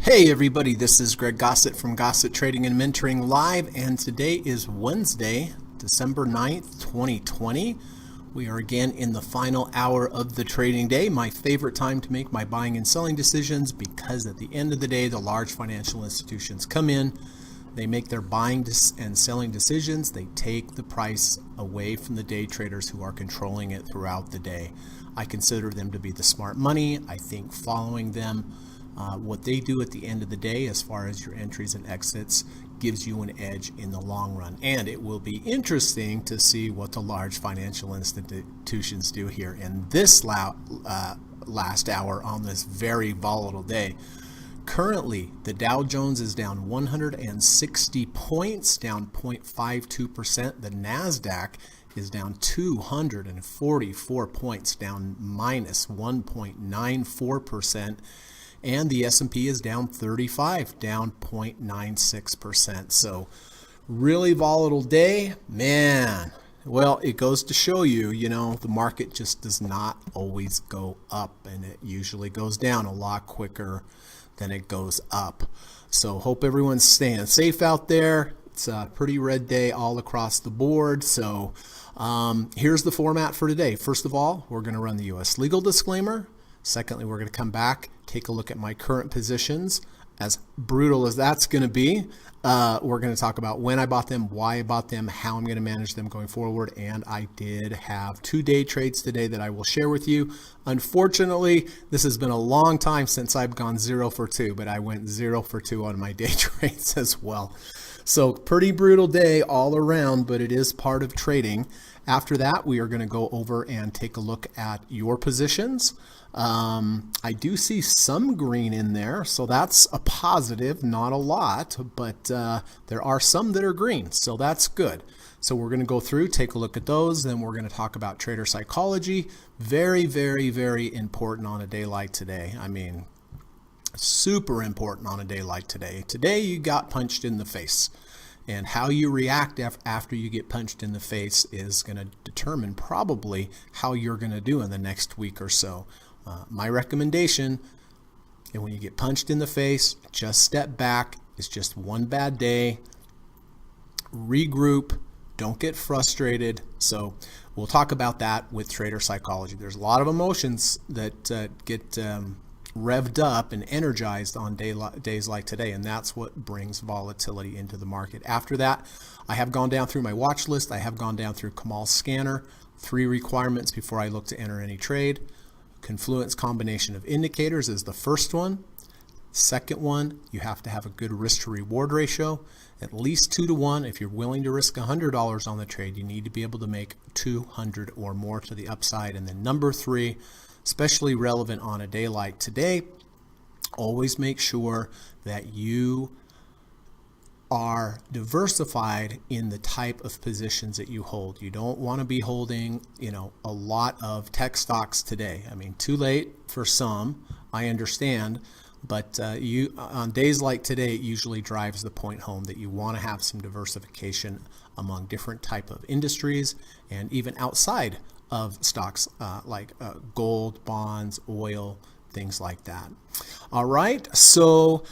Hey everybody, this is Greg Gossett from Gossett Trading and Mentoring Live, and today is Wednesday, December 9th, 2020. We are again in the final hour of the trading day, my favorite time to make my buying and selling decisions, because at the end of the day, the large financial institutions come in, they make their buying and selling decisions, they take the price away from the day traders who are controlling it throughout the day. I consider them to be the smart money. I think following them, what they do at the end of the day as far as your entries and exits gives you an edge in the long run. And it will be interesting to see what the large financial institutions do here in this last hour on this very volatile day. Currently, the Dow Jones is down 160 points, down 0.52%. The NASDAQ is down 244 points, down minus 1.94%. And the S&P is down 35, down 0.96%. So really volatile day, man. Well, it goes to show you, the market just does not always go up, and it usually goes down a lot quicker than it goes up. So hope everyone's staying safe out there. It's a pretty red day all across the board. So here's the format for today. First of all, we're going to run the U.S. legal disclaimer. Secondly, we're going to come back, take a look at my current positions. As brutal as that's going to be, we're going to talk about when I bought them, why I bought them, how I'm going to manage them going forward. And I did have 2 day trades today that I will share with you. Unfortunately, this has been a long time since I've gone 0 for 2, but I went 0 for 2 on my day trades as well. So pretty brutal day all around, but it is part of trading. After that, we are going to go over and take a look at your positions. I do see some green in there, so that's a positive, not a lot, but there are some that are green, so that's good. So we're going to go through, take a look at those, then we're going to talk about trader psychology. Very, very, very important on a day like today. I mean, super important on a day like today. Today you got punched in the face. And how you react after you get punched in the face is going to determine probably how you're going to do in the next week or so. My recommendation, and when you get punched in the face, just step back. It's just one bad day. Regroup. Don't get frustrated. So we'll talk about that with trader psychology. There's a lot of emotions that get revved up and energized on days like today, and that's what brings volatility into the market. After that, I have gone down through my watch list. I have gone down through Kamal's scanner. 3 requirements before I look to enter any trade. Confluence combination of indicators is the first one. Second one, you have to have a good risk to reward ratio, at least 2 to 1. If you're willing to risk $100 on the trade, you need to be able to make 200 or more to the upside. And then number 3, especially relevant on a day like today, always make sure that you are diversified in the type of positions that you hold. You don't want to be holding, a lot of tech stocks today. I mean, too late for some, I understand, but on days like today, it usually drives the point home that you want to have some diversification among different type of industries and even outside of stocks like gold, bonds, oil, things like that. All right, so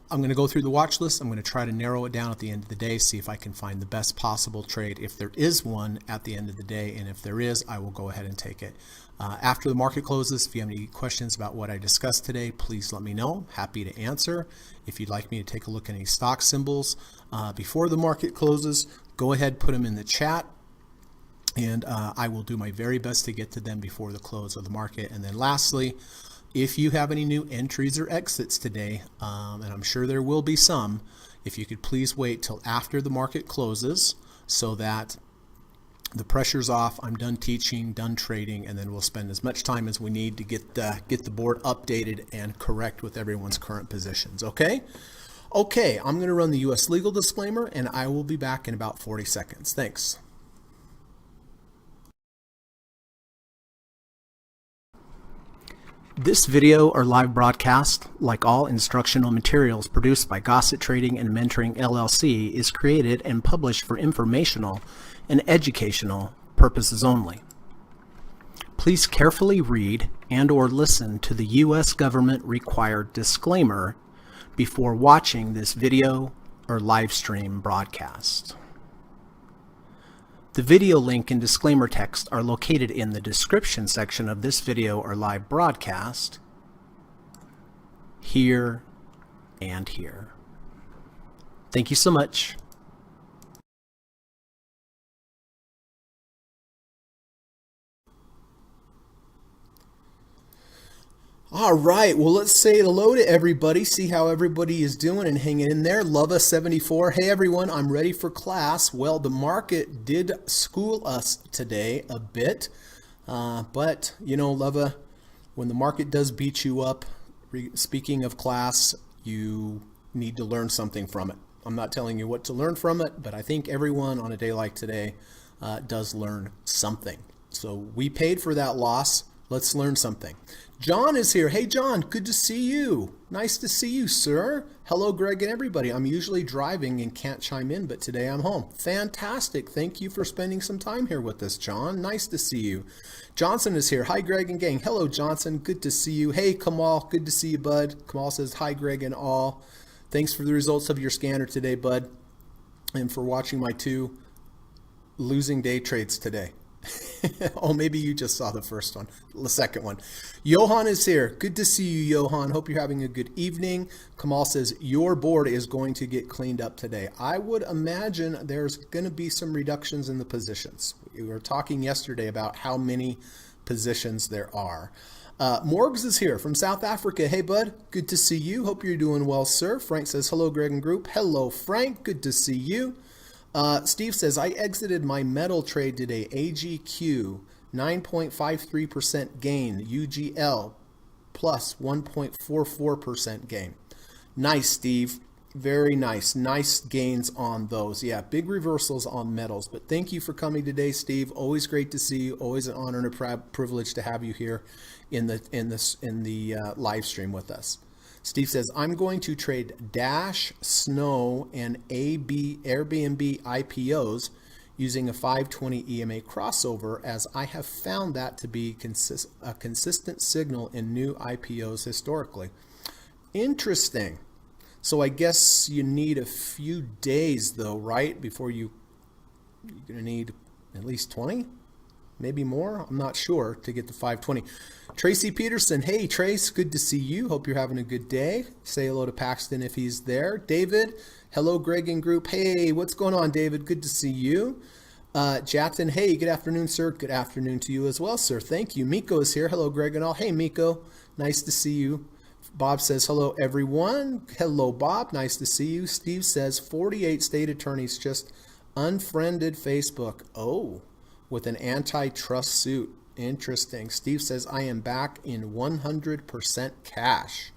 I'm going to go through the watch list. I'm going to try to narrow it down at the end of the day, see if I can find the best possible trade, if there is one at the end of the day. And if there is, I will go ahead and take it. After the market closes, if you have any questions about what I discussed today, please let me know. Happy to answer. If you'd like me to take a look at any stock symbols before the market closes, go ahead, put them in the chat. And I will do my very best to get to them before the close of the market. And then lastly, if you have any new entries or exits today, and I'm sure there will be some, if you could please wait till after the market closes so that the pressure's off, I'm done teaching, done trading, and then we'll spend as much time as we need to get the board updated and correct with everyone's current positions, okay? Okay, I'm going to run the U.S. legal disclaimer, and I will be back in about 40 seconds. Thanks. This video or live broadcast, like all instructional materials produced by Gossett Trading and Mentoring LLC, is created and published for informational and educational purposes only. Please carefully read and/or listen to the U.S. government required disclaimer before watching this video or live stream broadcast. The video link and disclaimer text are located in the description section of this video or live broadcast, here and here. Thank you so much. All right, well, let's say hello to everybody, see how everybody is doing and hanging in there. Lova74, hey everyone, I'm ready for class. Well, the market did school us today a bit, but you know, Lova, when the market does beat you up, speaking of class, you need to learn something from it. I'm not telling you what to learn from it, but I think everyone on a day like today does learn something. So we paid for that loss. Let's learn something. John is here. Hey, John, good to see you. Nice to see you, sir. Hello, Greg and everybody. I'm usually driving and can't chime in, but today I'm home. Fantastic. Thank you for spending some time here with us, John. Nice to see you. Johnson is here. Hi, Greg and gang. Hello, Johnson. Good to see you. Hey, Kamal. Good to see you, bud. Kamal says, hi, Greg and all. Thanks for the results of your scanner today, bud, and for watching my 2 losing day trades today. Oh, maybe you just saw the first one, the second one. Johan is here. Good to see you, Johan. Hope you're having a good evening. Kamal says, your board is going to get cleaned up today. I would imagine there's going to be some reductions in the positions. We were talking yesterday about how many positions there are. Morgs is here from South Africa. Hey, bud. Good to see you. Hope you're doing well, sir. Frank says, hello, Greg and group. Hello, Frank. Good to see you. Steve says, I exited my metal trade today, AGQ, 9.53% gain, UGL, plus 1.44% gain. Nice, Steve. Very nice. Nice gains on those. Yeah, big reversals on metals. But thank you for coming today, Steve. Always great to see you. Always an honor and a privilege to have you here in the live stream with us. Steve says, I'm going to trade Dash, Snow, and Airbnb IPOs using a 520 EMA crossover, as I have found that to be a consistent signal in new IPOs historically. Interesting. So I guess you need a few days though, right? Before you're going to need at least 20? Maybe more, I'm not sure, to get the 520. Tracy Peterson, hey Trace, good to see you. Hope you're having a good day. Say hello to Paxton if he's there. David, hello Greg and group. Hey, what's going on, David? Good to see you. Jatin, hey, good afternoon, sir. Good afternoon to you as well, sir. Thank you. Miko is here. Hello, Greg and all. Hey, Miko, nice to see you. Bob says, hello, everyone. Hello, Bob. Nice to see you. Steve says, 48 state attorneys just unfriended Facebook. Oh, with an antitrust suit. Interesting. Steve says, I am back in 100% cash.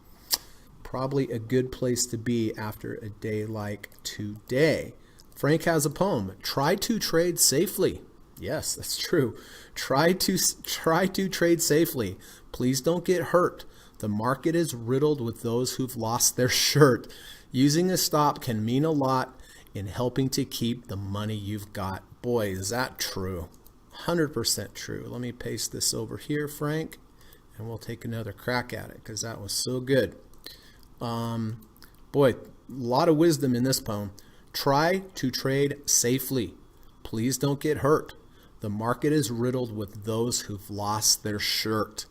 Probably a good place to be after a day like today. Frank has a poem. Try to trade safely. Yes, that's true. Try to trade safely. Please don't get hurt. The market is riddled with those who've lost their shirt. Using a stop can mean a lot in helping to keep the money you've got. Boy, is that true. 100% true. Let me paste this over here, Frank, and we'll take another crack at it because that was so good. Boy, a lot of wisdom in this poem. Try to trade safely. Please don't get hurt. The market is riddled with those who've lost their shirt.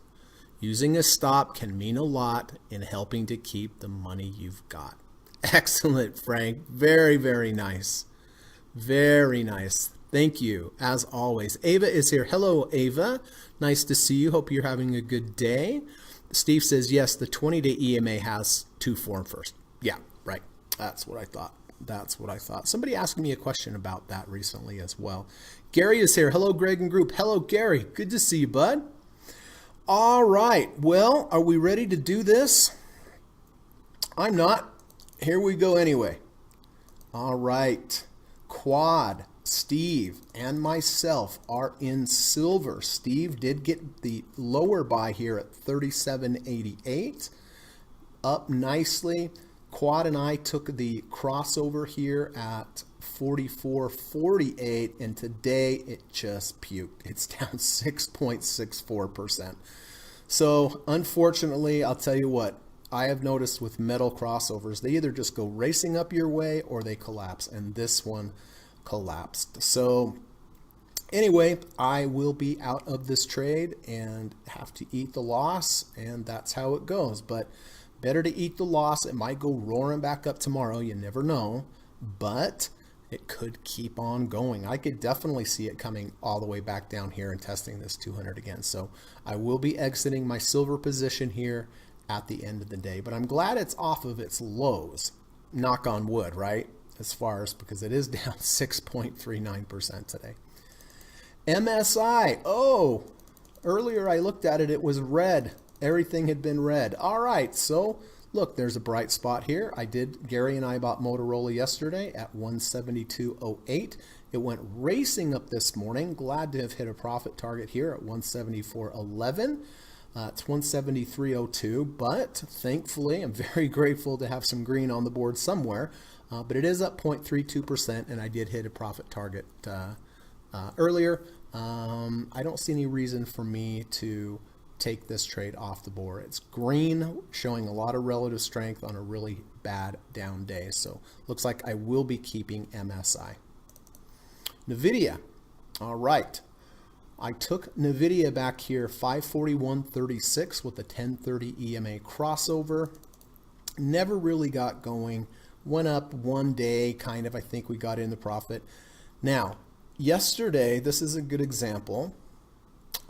Using a stop can mean a lot in helping to keep the money you've got. Excellent, Frank. Very, very nice. Very nice. Thank you, as always. Ava is here. Hello, Ava. Nice to see you. Hope you're having a good day. Steve says, yes, the 20-day EMA has to form first. Yeah, right. That's what I thought. That's what I thought. Somebody asked me a question about that recently as well. Gary is here. Hello, Greg and group. Hello, Gary. Good to see you, bud. All right. Well, are we ready to do this? I'm not. Here we go anyway. All right. Quad, Steve, and myself are in silver. Steve did get the lower buy here at 37.88, up nicely. Quad and I took the crossover here at 44.48, and today it just puked. It's down 6.64%. So unfortunately, I'll tell you what, I have noticed with metal crossovers, they either just go racing up your way or they collapse, and this one collapsed. So anyway, I will be out of this trade and have to eat the loss, and that's how it goes. But better to eat the loss. It might go roaring back up tomorrow. You never know, but it could keep on going. I could definitely see it coming all the way back down here and testing this 200 again. So I will be exiting my silver position here at the end of the day, but I'm glad it's off of its lows. Knock on wood, right? As far as, because it is down 6.39% today. MSI, oh, earlier I looked at it, it was red. Everything had been red. All right, so look, there's a bright spot here. Gary and I bought Motorola yesterday at 172.08. It went racing up this morning. Glad to have hit a profit target here at 174.11. It's 173.02, but thankfully, I'm very grateful to have some green on the board somewhere. But it is up 0.32%, and I did hit a profit target earlier. I don't see any reason for me to take this trade off the board. It's green, showing a lot of relative strength on a really bad down day. So looks like I will be keeping MSI. NVIDIA, all right. I took NVIDIA back here 541.36 with a 1030 EMA crossover. Never really got going. Went up one day, kind of. I think we got in the profit. Now, yesterday, this is a good example.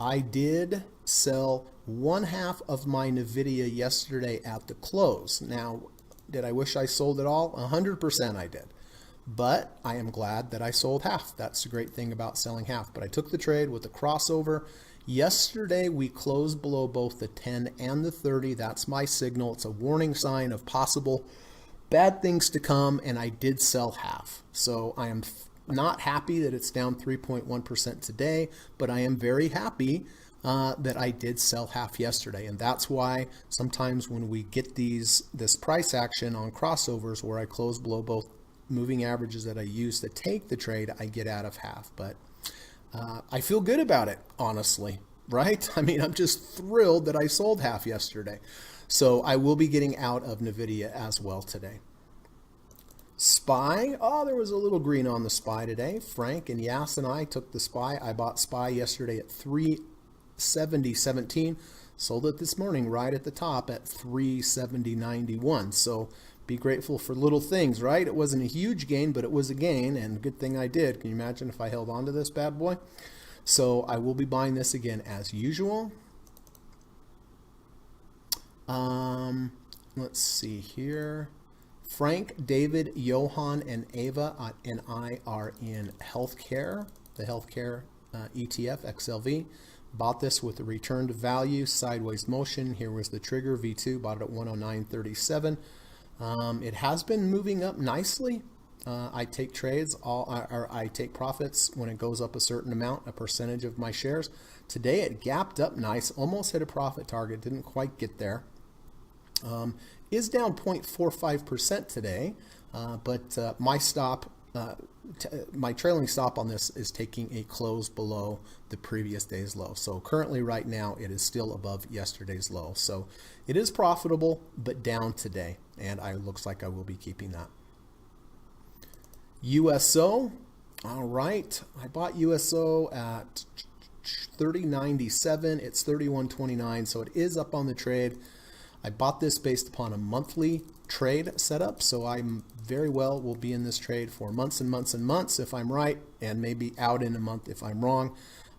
I did sell 1/2 of my NVIDIA yesterday at the close. Now, did I wish I sold it all? 100% I did. But I am glad that I sold half. That's the great thing about selling half. But I took the trade with the crossover. Yesterday, we closed below both the 10 and the 30. That's my signal. It's a warning sign of possible bad things to come, and I did sell half. So I am not happy that it's down 3.1% today, but I am very happy that I did sell half yesterday. And that's why sometimes when we get this price action on crossovers where I close below both moving averages that I use to take the trade, I get out of half. But I feel good about it, honestly, right? I mean, I'm just thrilled that I sold half yesterday. So I will be getting out of NVIDIA as well today. SPY, oh, there was a little green on the SPY today. Frank and Yas and I took the SPY. I bought SPY yesterday at 370.17. Sold it this morning right at the top at 370.91. So be grateful for little things, right? It wasn't a huge gain, but it was a gain, and good thing I did. Can you imagine if I held on to this bad boy? So I will be buying this again as usual. Let's see here. Frank, David, Johan, and Ava and I are in healthcare, the healthcare ETF, XLV. Bought this with a return to value, sideways motion. Here was the trigger, V2, bought it at 109.37. It has been moving up nicely. I take trades, or I take profits when it goes up a certain amount, a percentage of my shares. Today it gapped up nice, almost hit a profit target, didn't quite get there. Is down 0.45% today, but my stop, my trailing stop on this is taking a close below the previous day's low. So currently right now it is still above yesterday's low. So it is profitable, but down today, and it looks like I will be keeping that. USO, all right, I bought USO at 30.97. It's 31.29, so it is up on the trade. I bought this based upon a monthly trade setup, so I'm very well will be in this trade for months and months and months if I'm right, and maybe out in a month if I'm wrong.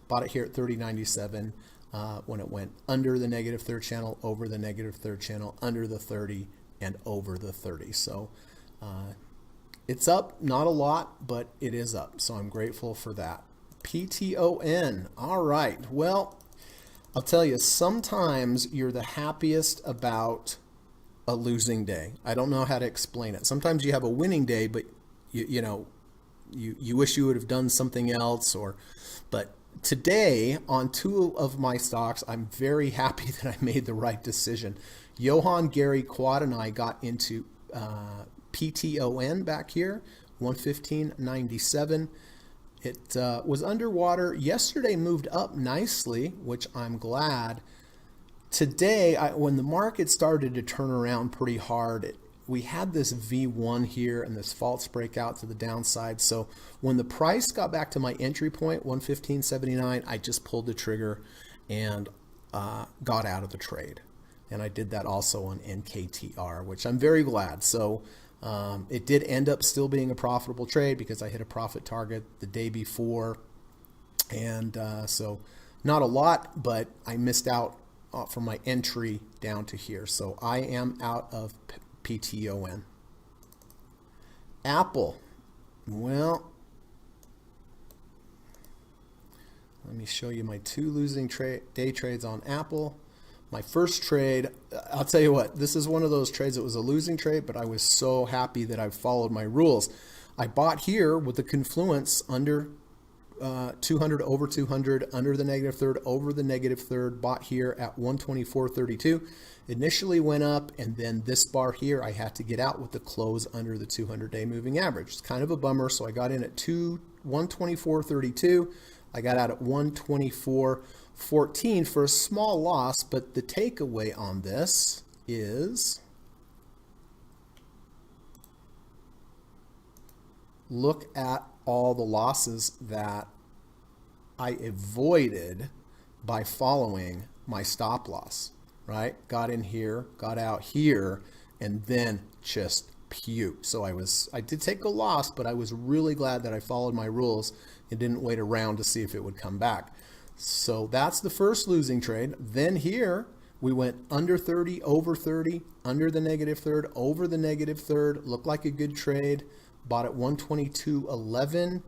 Bought it here at 30.97 when it went under the negative third channel, over the negative third channel, under the 30, and over the 30. So it's up, not a lot, but it is up. So I'm grateful for that. PTON, all right. Well, I'll tell you, sometimes you're the happiest about a losing day. I don't know how to explain it. Sometimes you have a winning day, but you wish you would have done something else. But today, on two of my stocks, I'm very happy that I made the right decision. Johan, Gary, Quad, and I got into PTON back here, 115.97. It was underwater. Yesterday moved up nicely, which I'm glad. Today, when the market started to turn around pretty hard, we had this V1 here and this false breakout to the downside. So when the price got back to my entry point, 115.79, I just pulled the trigger and got out of the trade. And I did that also on NKTR, which I'm very glad. So it did end up still being a profitable trade because I hit a profit target the day before. And so not a lot, but I missed out from my entry down to here. So I am out of PTON. Apple. Well, let me show you my 2 losing day trades on Apple. My first trade, I'll tell you what, this is one of those trades that was a losing trade, but I was so happy that I followed my rules. I bought here with the confluence under 200 over 200, under the negative third, over the negative third, bought here at 124.32. Initially went up, and then this bar here, I had to get out with the close under the 200-day moving average. It's kind of a bummer, so I got in at 124.32. I got out at 124.14 for a small loss, but the takeaway on this is look at all the losses that I avoided by following my stop loss, right? Got in here, got out here, and then just puke. So I did take a loss, but I was really glad that I followed my rules and didn't wait around to see if it would come back. So that's the first losing trade. Then here we went under 30, over 30, under the negative third, over the negative third. Looked like a good trade. Bought at 122.11.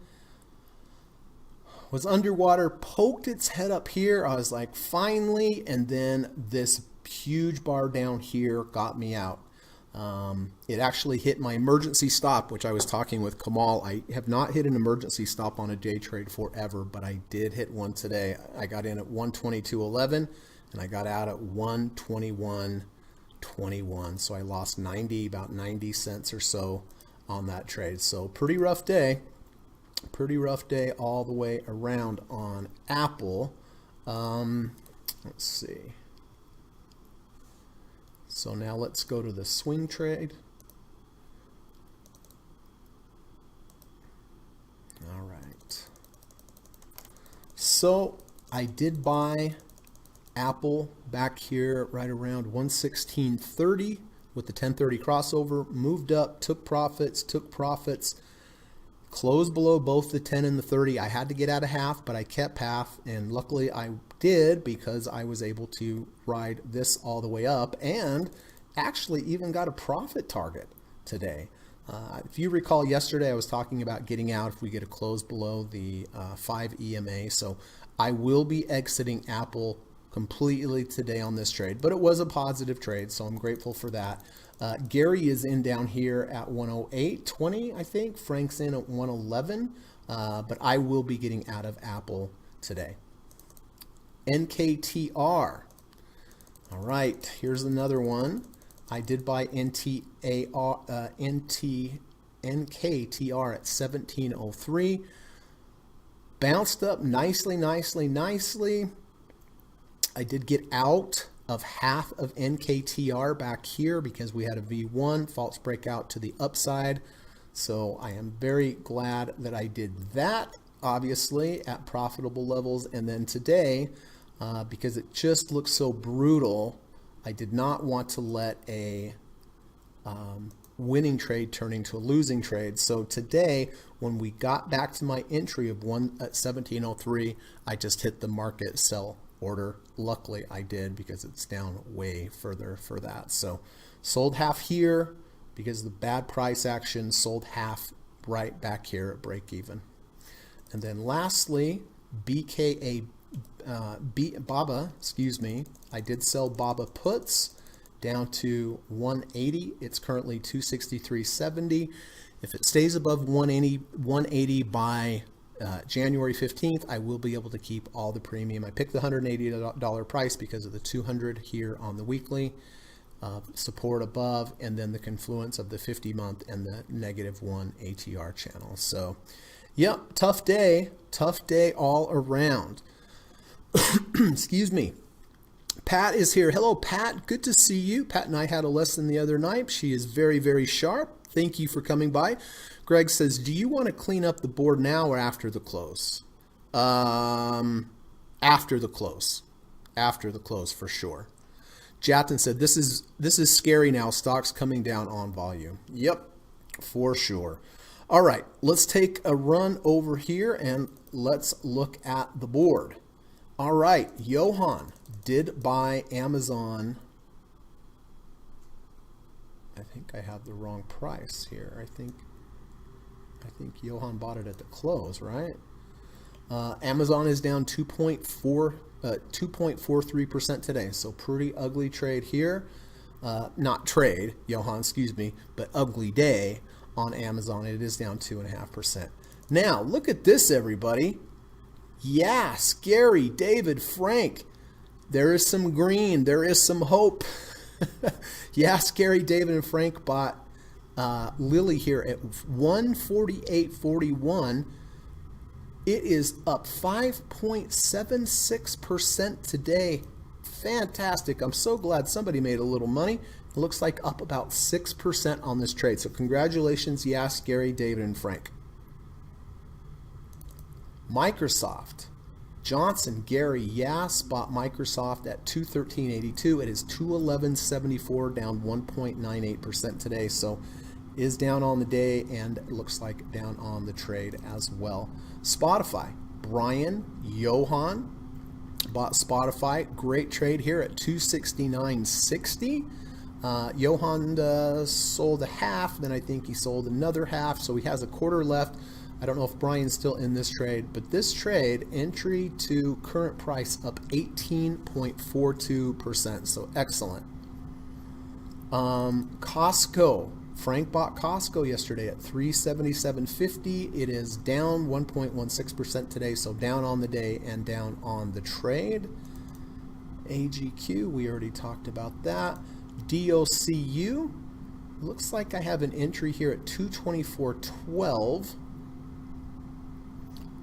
Was underwater, poked its head up here. I was like, finally, and then this huge bar down here got me out. It actually hit my emergency stop, which I was talking with Kamal. I have not hit an emergency stop on a day trade forever, but I did hit one today. I got in at 122.11 and I got out at 121.21. So I lost about 90 cents or so on that trade. So pretty rough day all the way around on Apple. Let's see. So now let's go to the swing trade. All right. So I did buy Apple back here right around 116.30 with the 1030 crossover, moved up, took profits, closed below both the 10 and the 30. I had to get out of half, but I kept half, and luckily I did because I was able to ride this all the way up and actually even got a profit target today. If you recall yesterday, I was talking about getting out if we get a close below the 5 EMA. So I will be exiting Apple completely today on this trade, but it was a positive trade, so I'm grateful for that. Gary is in down here at 108.20, I think. Frank's in at 111, but I will be getting out of Apple today. NKTR. All right, here's another one. I did buy NKTR at 1703. Bounced up nicely. I did get out of half of NKTR back here because we had a V1 false breakout to the upside. So I am very glad that I did that, obviously, at profitable levels. And then today, because it just looks so brutal, I did not want to let a winning trade turn into a losing trade. So today, when we got back to my entry of 1703, I just hit the market sell order. Luckily I did because it's down way further for that. So sold half here because of the bad price action, sold half right back here at break even. And then lastly, BABA, I did sell BABA puts down to 180. It's currently 263.70. If it stays above 180 by January 15th, I will be able to keep all the premium. I picked the $180 price because of the 200 here on the weekly support above, and then the confluence of the 50-month and the -1 ATR channel. So, yep, tough day all around. Excuse me. Pat is here. Hello, Pat. Good to see you. Pat and I had a lesson the other night. She is very, very sharp. Thank you for coming by. Greg says, do you want to clean up the board now or after the close? After the close. After the close for sure. Jatin said, this is scary now. Stocks coming down on volume. Yep, for sure. All right, let's take a run over here and let's look at the board. All right, Johan did buy Amazon. I think I have the wrong price here. I think Johan bought it at the close, right? Amazon is down 2.43% today, so pretty ugly trade here. Not trade, Johan, excuse me, but ugly day on Amazon. It is down 2.5%. Now, look at this, everybody. Yeah, scary, David, Frank. There is some green. There is some hope. Yeah, scary, David and Frank bought Lilly here at 148.41. It is up 5.76% today. Fantastic. I'm so glad somebody made a little money. It looks like up about 6% on this trade. So congratulations, Yas, Gary, David, and Frank. Microsoft. Johnson, Gary, Yas bought Microsoft at 213.82. It is 211.74, down 1.98% today. So is down on the day and it looks like down on the trade as well. Spotify, Brian, Johan bought Spotify. Great trade here at 269.60. Johan sold a half, then I think he sold another half, so he has a quarter left. I don't know if Brian's still in this trade, but this trade, entry to current price up 18.42%, so excellent. Costco. Frank bought Costco yesterday at 377.50. It is down 1.16% today, so down on the day and down on the trade. AGQ, we already talked about that. DOCU, looks like I have an entry here at 224.12.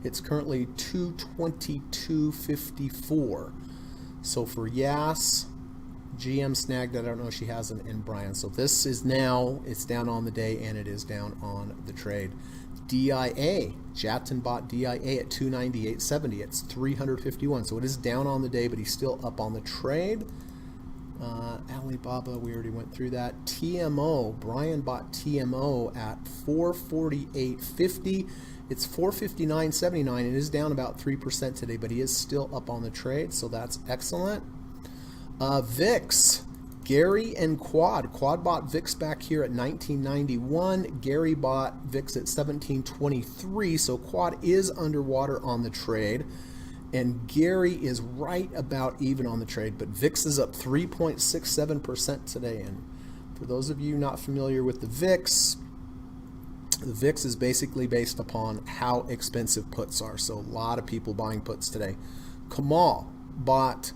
It's currently 222.54. So for Yas, GM snagged that. I don't know if she has an in Brian. So this is now, it's down on the day and it is down on the trade. DIA, Jatin bought DIA at 298.70. It's 351. So it is down on the day, but he's still up on the trade. Alibaba, we already went through that. TMO, Brian bought TMO at 448.50. It's 459.79. It is down about 3% today, but he is still up on the trade, so that's excellent. VIX, Gary and Quad. Quad bought VIX back here at 1991. Gary bought VIX at 1723, so Quad is underwater on the trade. And Gary is right about even on the trade, but VIX is up 3.67% today. And for those of you not familiar with the VIX is basically based upon how expensive puts are. So a lot of people buying puts today. Kamal bought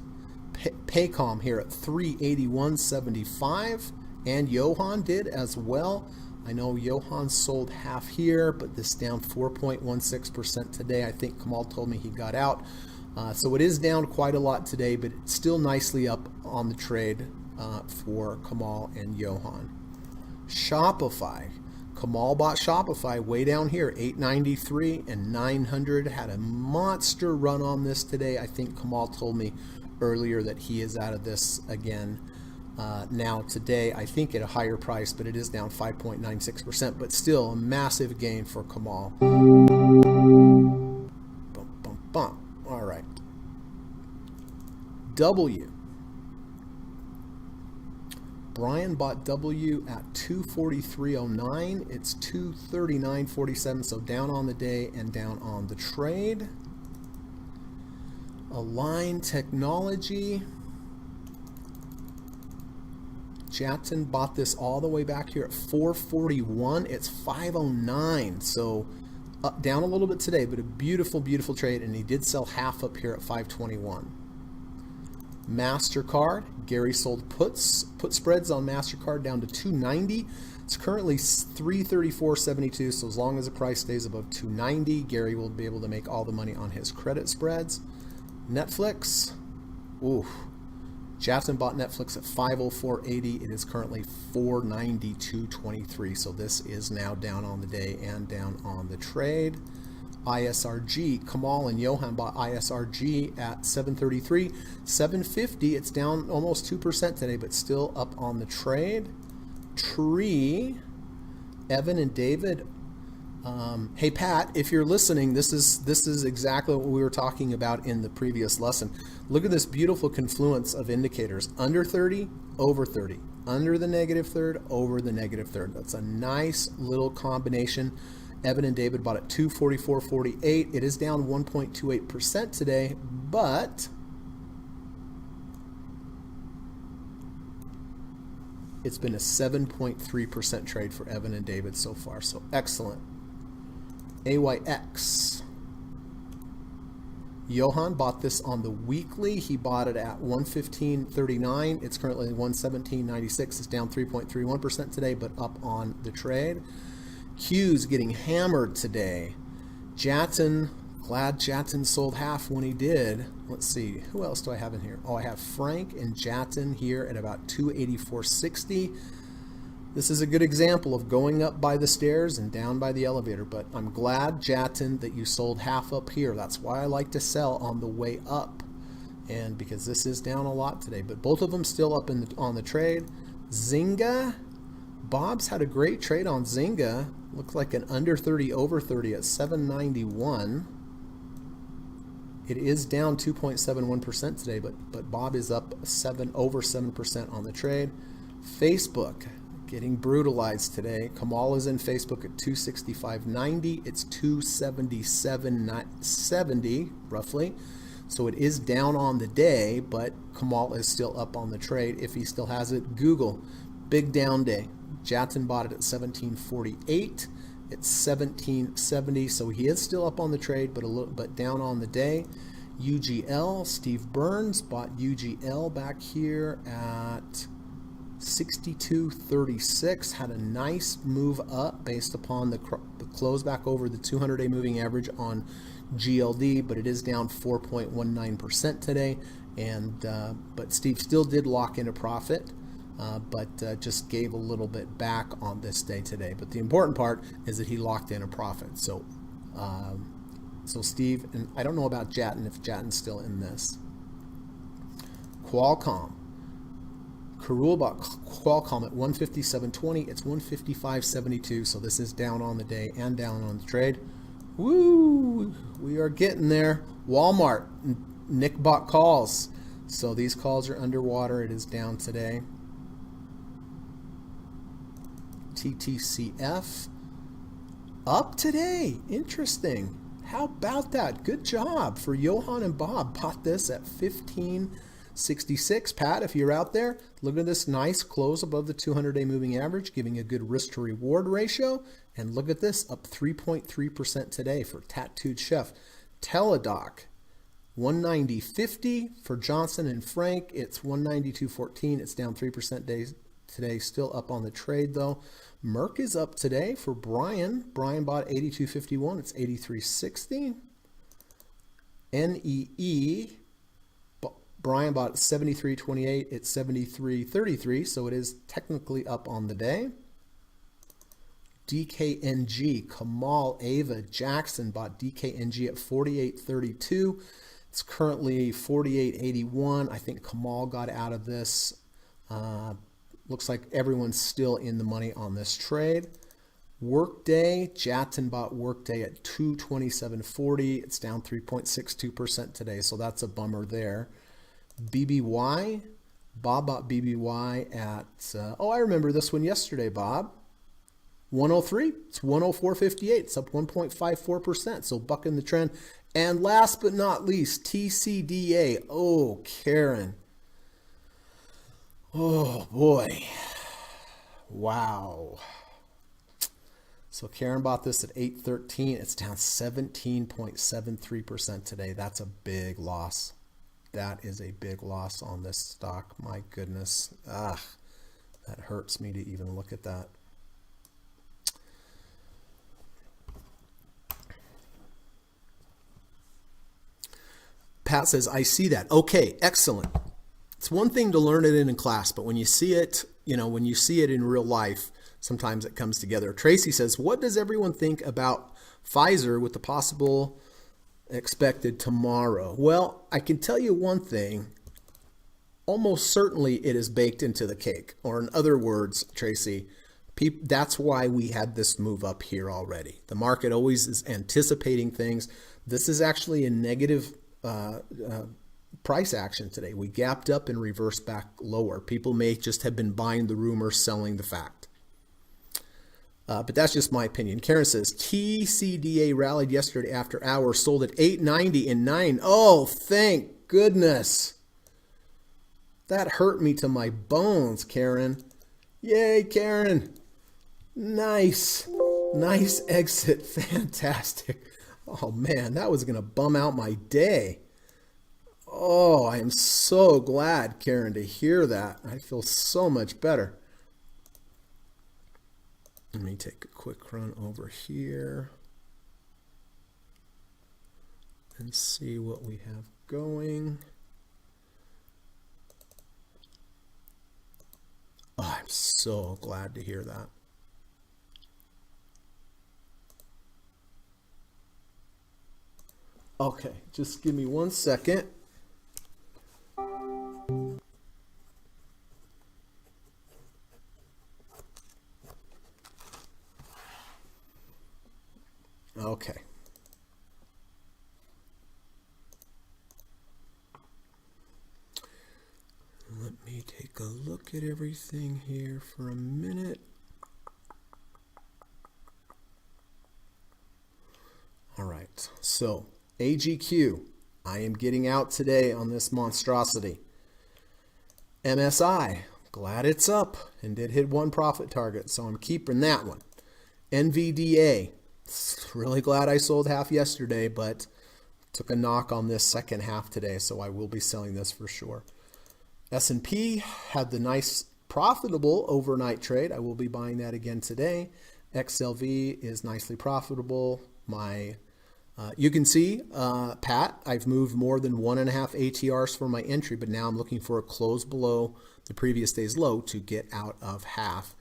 Paycom here at 381.75, and Johan did as well. I know Johan sold half here, but this down 4.16% today. I think Kamal told me he got out. So it is down quite a lot today, but it's still nicely up on the trade for Kamal and Johan. Shopify. Kamal bought Shopify way down here, 893 and 900. Had a monster run on this today. I think Kamal told me earlier that he is out of this again now today. I think at a higher price, but it is down 5.96%, but still a massive gain for Kamal. Bump, bump, bump. All right. W. Brian bought W at 243.09. It's 239.47, so down on the day and down on the trade. Align Technology. Jatin bought this all the way back here at 441. It's 509, so up, down a little bit today, but a beautiful, beautiful trade, and he did sell half up here at 521. MasterCard, Gary sold put spreads on MasterCard down to 290. It's currently 334.72, so as long as the price stays above 290, Gary will be able to make all the money on his credit spreads. Netflix, ooh, Jackson bought Netflix at 504.80. It is currently 492.23. So this is now down on the day and down on the trade. ISRG, Kamal and Johan bought ISRG at 733, 750. It's down almost 2% today, but still up on the trade. Tree, Evan and David. Hey Pat, if you're listening, this is exactly what we were talking about in the previous lesson. Look at this beautiful confluence of indicators: under 30, over 30, under the negative third, over the negative third. That's a nice little combination. Evan and David bought at 244.48. It is down 1.28% today, but it's been a 7.3% trade for Evan and David so far, so excellent. AYX. Johan bought this on the weekly. He bought it at 115.39. It's currently 117.96. It's down 3.31% today, but up on the trade. Q's getting hammered today. Jatton, glad Jatton sold half when he did. Let's see, who else do I have in here? Oh, I have Frank and Jatton here at about 284.60. This is a good example of going up by the stairs and down by the elevator, but I'm glad, Jatton, that you sold half up here. That's why I like to sell on the way up, and because this is down a lot today, but both of them still up on the trade. Zynga, Bob's had a great trade on Zynga. Looks like an under 30, over 30 at 791. It is down 2.71% today, but Bob is up over 7% on the trade. Facebook getting brutalized today. Kamal is in Facebook at 265.90. It's 277.70 roughly. So it is down on the day, but Kamal is still up on the trade if he still has it. Google, big down day. Jatton bought it at 17.48. It's 17.70, so he is still up on the trade, but down on the day. UGL, Steve Burns bought UGL back here at 62.36. Had a nice move up based upon the close back over the 200-day moving average on GLD, but it is down 4.19% today. And but Steve still did lock in a profit. But just gave a little bit back on this day today. But the important part is that he locked in a profit. So, so Steve, and I don't know about Jatton, if Jatton's still in this. Qualcomm. Karul bought Qualcomm at 157.20. It's 155.72. So this is down on the day and down on the trade. Woo! We are getting there. Walmart. Nick bought calls. So these calls are underwater. It is down today. TTCF up today. Interesting. How about that? Good job for Johan and Bob. Bought this at 15.66. Pat, if you're out there, look at this nice close above the 200-day moving average, giving a good risk to reward ratio. And look at this, up 3.3% today for Tattooed Chef. Teladoc, 190.50 for Johnson and Frank. It's 192.14. It's down 3% today, still up on the trade though. Merck is up today for Brian. Brian bought 82.51. It's 83.60. NEE, Brian bought 73.28. It's 73.33. So it is technically up on the day. DKNG, Kamal, Ava, Jackson bought DKNG at 48.32. It's currently 48.81. I think Kamal got out of this. Looks like everyone's still in the money on this trade. Workday, Jatton bought Workday at 227.40. It's down 3.62% today, so that's a bummer there. BBY, Bob bought BBY at, oh, I remember this one yesterday, Bob. 103, it's 104.58. It's up 1.54%, so bucking the trend. And last but not least, TCDA. Oh, Karen. Oh boy, wow. So Karen bought this at 8.13. It's down 17.73% today. That's a big loss. That is a big loss on this stock. My goodness. That hurts me to even look at that. Pat says, I see that. Okay, excellent. It's one thing to learn it in class, but when you see it, when you see it in real life, sometimes it comes together. Tracy says, what does everyone think about Pfizer with the possible expected tomorrow? Well, I can tell you one thing. Almost certainly it is baked into the cake. Or in other words, Tracy, that's why we had this move up here already. The market always is anticipating things. This is actually a negative price action today. We gapped up and reversed back lower. People may just have been buying the rumor, selling the fact. But that's just my opinion. Karen says, TCDA rallied yesterday after hours, sold at 890 and 9. Oh, thank goodness. That hurt me to my bones, Karen. Yay, Karen. Nice. Nice exit. Fantastic. Oh, man, that was going to bum out my day. Oh, I am so glad, Karen, to hear that. I feel so much better. Let me take a quick run over here and see what we have going. Oh, I'm so glad to hear that. Okay, just give me 1 second. Okay. Let me take a look at everything here for a minute. All right, so AGQ, I am getting out today on this monstrosity. MSI, glad it's up and did hit one profit target, so I'm keeping that one. NVDA, really glad I sold half yesterday, but took a knock on this second half today, so I will be selling this for sure. S&P had the nice profitable overnight trade. I will be buying that again today. XLV is nicely profitable. You can see, Pat, I've moved more than 1.5 ATRs for my entry, but now I'm looking for a close below the previous day's low to get out of half.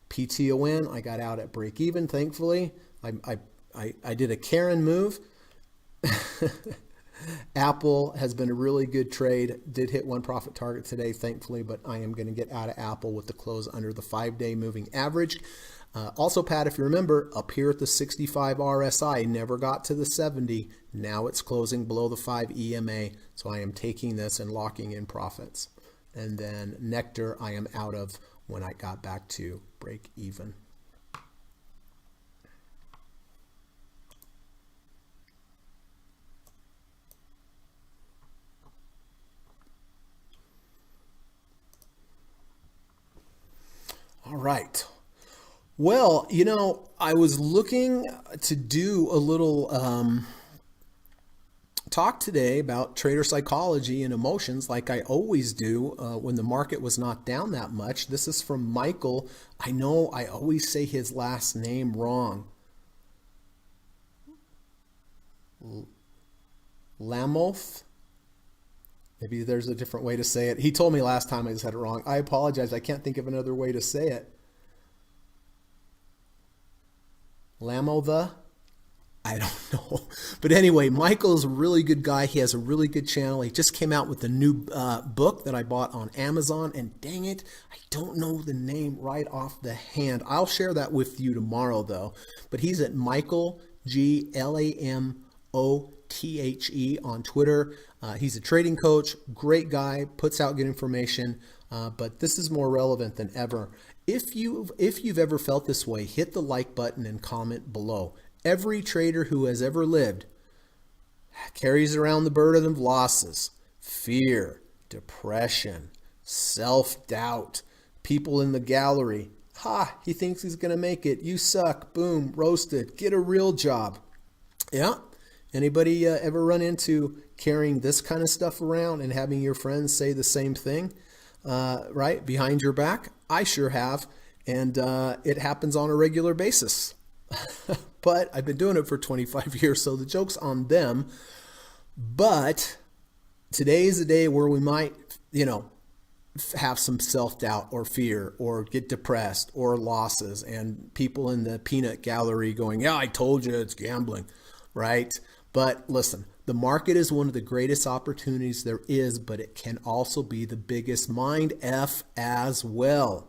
PTON, I got out at break even, thankfully. I did a Karen move. Apple has been a really good trade. Did hit one profit target today, thankfully, but I am going to get out of Apple with the close under the 5-day moving average. Also, Pat, if you remember, up here at the 65 RSI, never got to the 70. Now it's closing below the 5 EMA, so I am taking this and locking in profits. And then Nectar, I am out of when I got back to break even. All right. Well, I was looking to do a little talk today about trader psychology and emotions like I always do when the market was not down that much. This is from Michael. I know I always say his last name wrong. Lamoth? Maybe there's a different way to say it. He told me last time I said it wrong. I apologize. I can't think of another way to say it. Lamotha? I don't know. But anyway, Michael's a really good guy. He has a really good channel. He just came out with a new book that I bought on Amazon. And dang it, I don't know the name right off the hand. I'll share that with you tomorrow, though. But he's at Michael G. Lamothe on Twitter. He's a trading coach, great guy, puts out good information, but this is more relevant than ever. If you've ever felt this way, hit the like button and comment below. Every trader who has ever lived carries around the burden of losses, fear, depression, self-doubt, people in the gallery. Ha, he thinks he's going to make it. You suck. Boom, roasted. Get a real job. Yeah. Anybody ever run into carrying this kind of stuff around and having your friends say the same thing, right, behind your back? I sure have, and it happens on a regular basis. But I've been doing it for 25 years, so the joke's on them. But today is a day where we might, have some self-doubt or fear or get depressed or losses, and people in the peanut gallery going, yeah, I told you it's gambling, right? But listen, the market is one of the greatest opportunities there is, but it can also be the biggest mind F as well.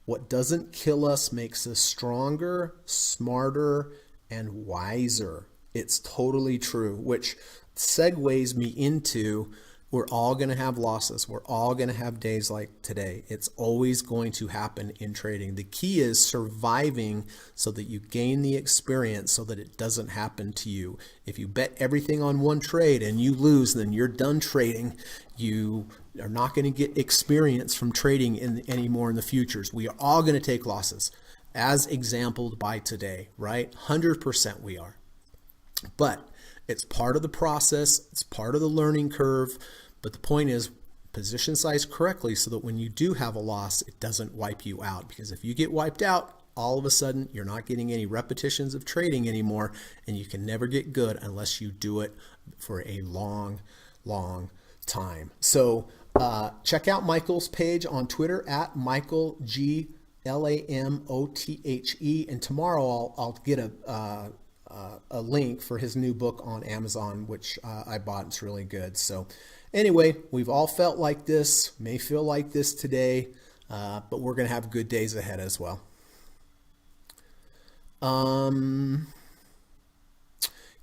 What doesn't kill us makes us stronger, smarter, and wiser. It's totally true, which segues me into we're all going to have losses. We're all going to have days like today. It's always going to happen in trading. The key is surviving so that you gain the experience so that it doesn't happen to you. If you bet everything on one trade and you lose, then you're done trading. You are not going to get experience from trading anymore in the futures. We are all going to take losses, as exampled by today, right? 100% we are. But it's part of the process. It's part of the learning curve. But the point is, position size correctly so that when you do have a loss, it doesn't wipe you out. Because if you get wiped out, all of a sudden you're not getting any repetitions of trading anymore, and you can never get good unless you do it for a long, long time. So check out Michael's page on Twitter at Michael G Lamothe, and tomorrow I'll get a link for his new book on Amazon, which I bought. It's really good. So anyway, we've all felt like this, may feel like this today, but we're going to have good days ahead as well.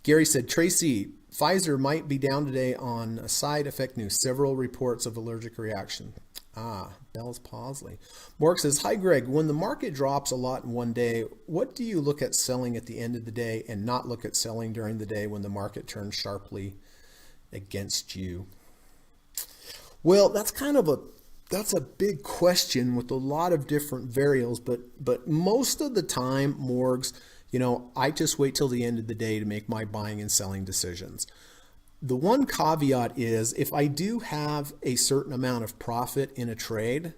Gary said, Tracy, Pfizer might be down today on side effect news. Several reports of allergic reaction. Bell's Palsy. Mark says, hi, Greg. When the market drops a lot in one day, what do you look at selling at the end of the day and not look at selling during the day when the market turns sharply against you? Well, that's a big question with a lot of different variables, but most of the time, Morgs, I just wait till the end of the day to make my buying and selling decisions. The one caveat is if I do have a certain amount of profit in a trade,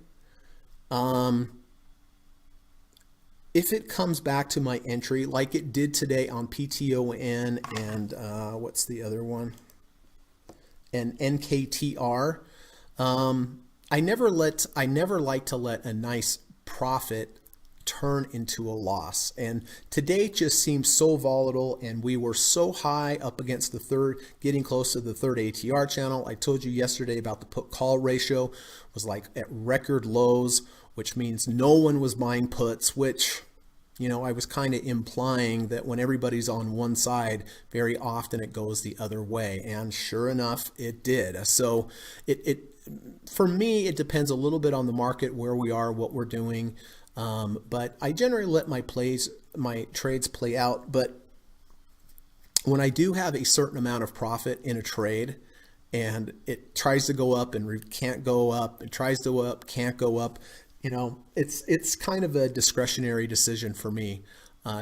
if it comes back to my entry, like it did today on PTON and what's the other one? And NKTR, I never like to let a nice profit turn into a loss. And today just seems so volatile, and we were so high up against the third, getting close to the third ATR channel. I told you yesterday about the put call ratio was like at record lows, which means no one was buying puts, which, I was kind of implying that when everybody's on one side, very often it goes the other way. And sure enough, it did. So for me, it depends a little bit on the market, where we are, what we're doing. But I generally let my trades play out. But when I do have a certain amount of profit in a trade and it tries to go up and can't go up, it tries to go up, can't go up, it's kind of a discretionary decision for me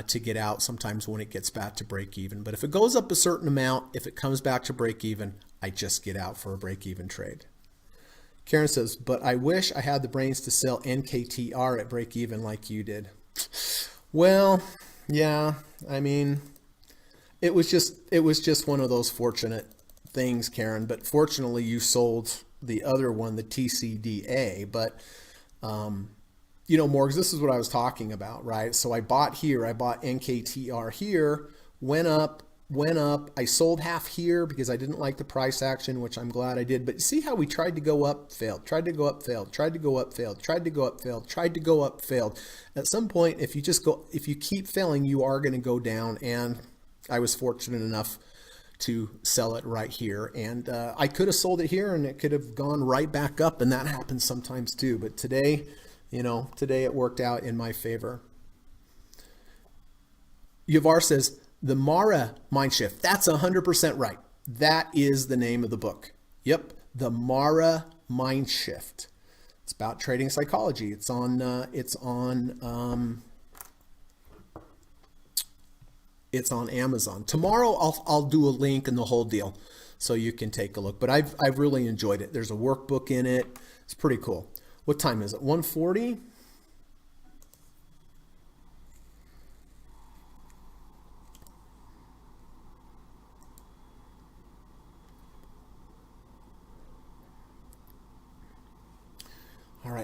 to get out sometimes when it gets back to break even. But if it goes up a certain amount, if it comes back to break even, I just get out for a break even trade. Karen says, but I wish I had the brains to sell NKTR at break even like you did. Well, yeah, I mean, it was just one of those fortunate things, Karen, but fortunately you sold the other one, the TCDA. But Morgs, this is what I was talking about, right? So I bought NKTR here, went up. I sold half here because I didn't like the price action, which I'm glad I did. But see how we tried to go up, failed, tried to go up, failed, tried to go up, failed, tried to go up, failed, tried to go up, failed. At some point, if you keep failing, you are going to go down. And I was fortunate enough to sell it right here. And I could have sold it here and it could have gone right back up. And that happens sometimes too. But today it worked out in my favor. Yavar says, the Mara Mind Shift. That's 100% right. That is the name of the book. Yep, the Mara Mind Shift. It's about trading psychology. It's on Amazon. Tomorrow I'll do a link and the whole deal, so you can take a look. But I've really enjoyed it. There's a workbook in it. It's pretty cool. What time is it? 1:40.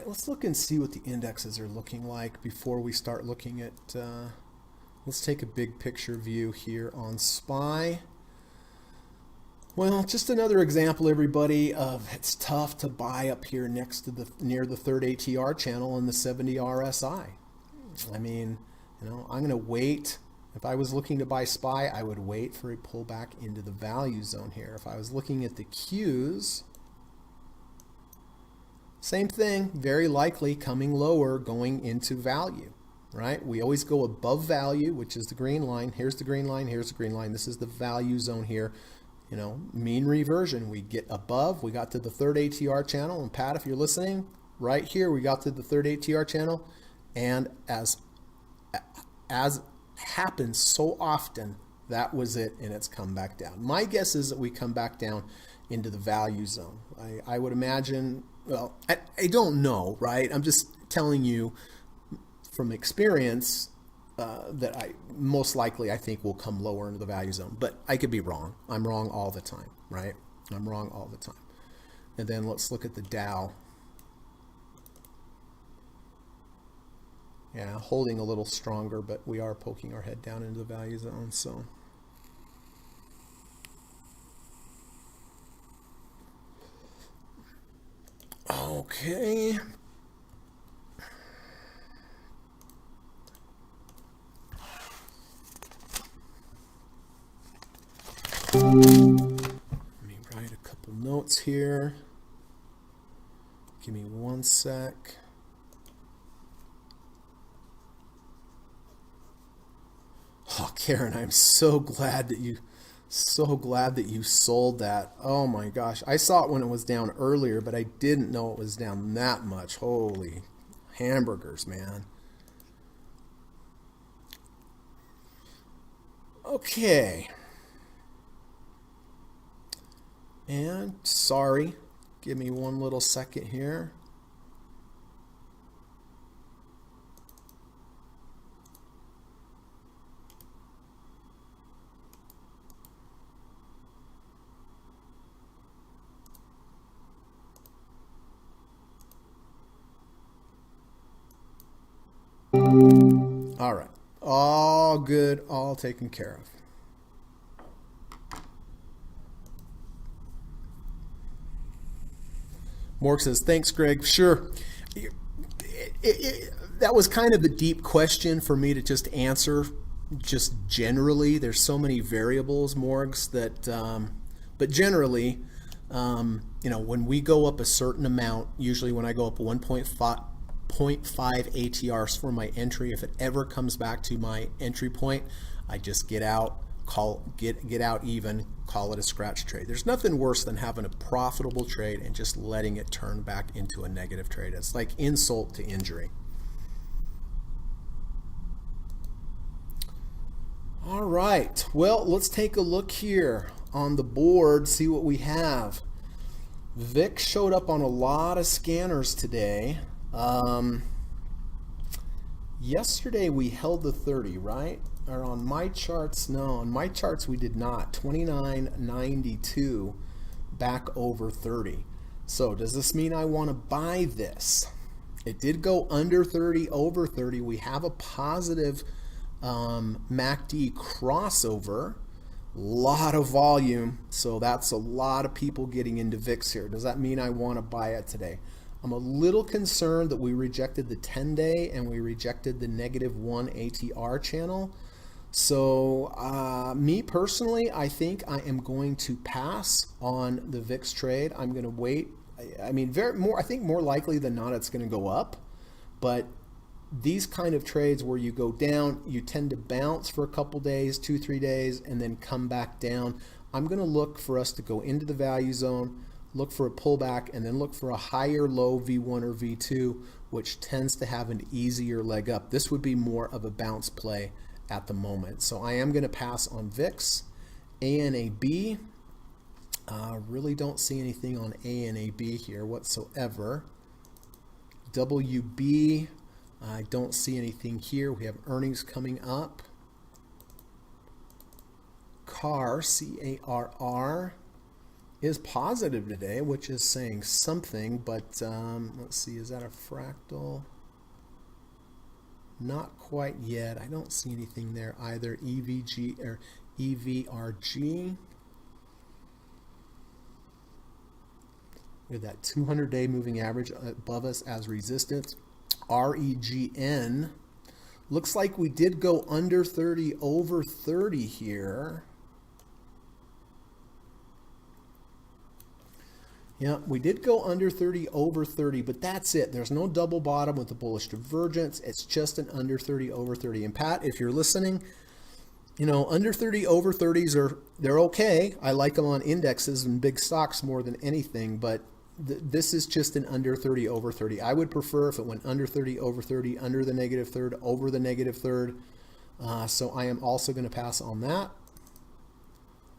right, let's look and see what the indexes are looking like before we start looking at, let's take a big picture view here on SPY. Well, just another example, everybody, of it's tough to buy up here next to near the third ATR channel and the 70 RSI. I mean, I'm going to wait. If I was looking to buy SPY, I would wait for a pullback into the value zone here. If I was looking at the Qs, same thing, very likely coming lower, going into value, right? We always go above value, which is the green line. Here's the green line, here's the green line. This is the value zone here. Mean reversion. We get above, we got to the third ATR channel, and Pat, if you're listening, right here, we got to the third ATR channel, and as happens so often, that was it, and it's come back down. My guess is that we come back down into the value zone. I would imagine, well, I don't know, right? I'm just telling you from experience that I most likely I think will come lower into the value zone, but I could be wrong. I'm wrong all the time, right? I'm wrong all the time. And then let's look at the Dow. Yeah, holding a little stronger, but we are poking our head down into the value zone. So okay. Let me write a couple notes here. Give me one sec. Oh, Karen, I'm so glad that you sold that. Oh my gosh. I saw it when it was down earlier, but I didn't know it was down that much. Holy hamburgers, man. Okay. And sorry, give me one little second here. All right, all good, all taken care of. Mork says, thanks, Greg. Sure. That was kind of a deep question for me to just answer just generally. There's so many variables, Morgs, that, but generally, when we go up a certain amount, usually when I go up 1.5 ATRs for my entry, if it ever comes back to my entry point, I just get out, get out even, call it a scratch trade. There's nothing worse than having a profitable trade and just letting it turn back into a negative trade. It's like insult to injury. All right, well, let's take a look here on the board, see what we have. VIX showed up on a lot of scanners today. Yesterday we held the 30, right? Or on my charts, no, on my charts we did not. 29.92 back over 30. So does this mean I want to buy this? It did go under 30, over 30. We have a positive MACD crossover. Lot of volume, so that's a lot of people getting into VIX here. Does that mean I want to buy it today? I'm a little concerned that we rejected the 10-day and we rejected the -1 ATR channel. So me personally, I think I am going to pass on the VIX trade. I'm going to wait. I mean, I think more likely than not it's going to go up. But these kind of trades where you go down, you tend to bounce for a couple days, 2-3 days, and then come back down. I'm going to look for us to go into the value zone, look for a pullback, and then look for a higher low V1 or V2, which tends to have an easier leg up. This would be more of a bounce play at the moment. So I am going to pass on VIX. ANAB, really don't see anything on ANAB here whatsoever. WB, I don't see anything here. We have earnings coming up. CARR, C-A-R-R. is positive today, which is saying something, but let's see, is that a fractal? Not quite yet. I don't see anything there either. EVG or EVRG. We have that 200-day moving average above us as resistance. REGN. Looks like we did go under 30, over 30 here. Yeah, we did go under 30, over 30, but that's it. There's no double bottom with the bullish divergence. It's just an under 30, over 30. And Pat, if you're listening, you know, under 30, over 30s they're okay. I like them on indexes and big stocks more than anything, but this is just an under 30, over 30. I would prefer if it went under 30, over 30, under the negative third, over the negative third. So I am also going to pass on that.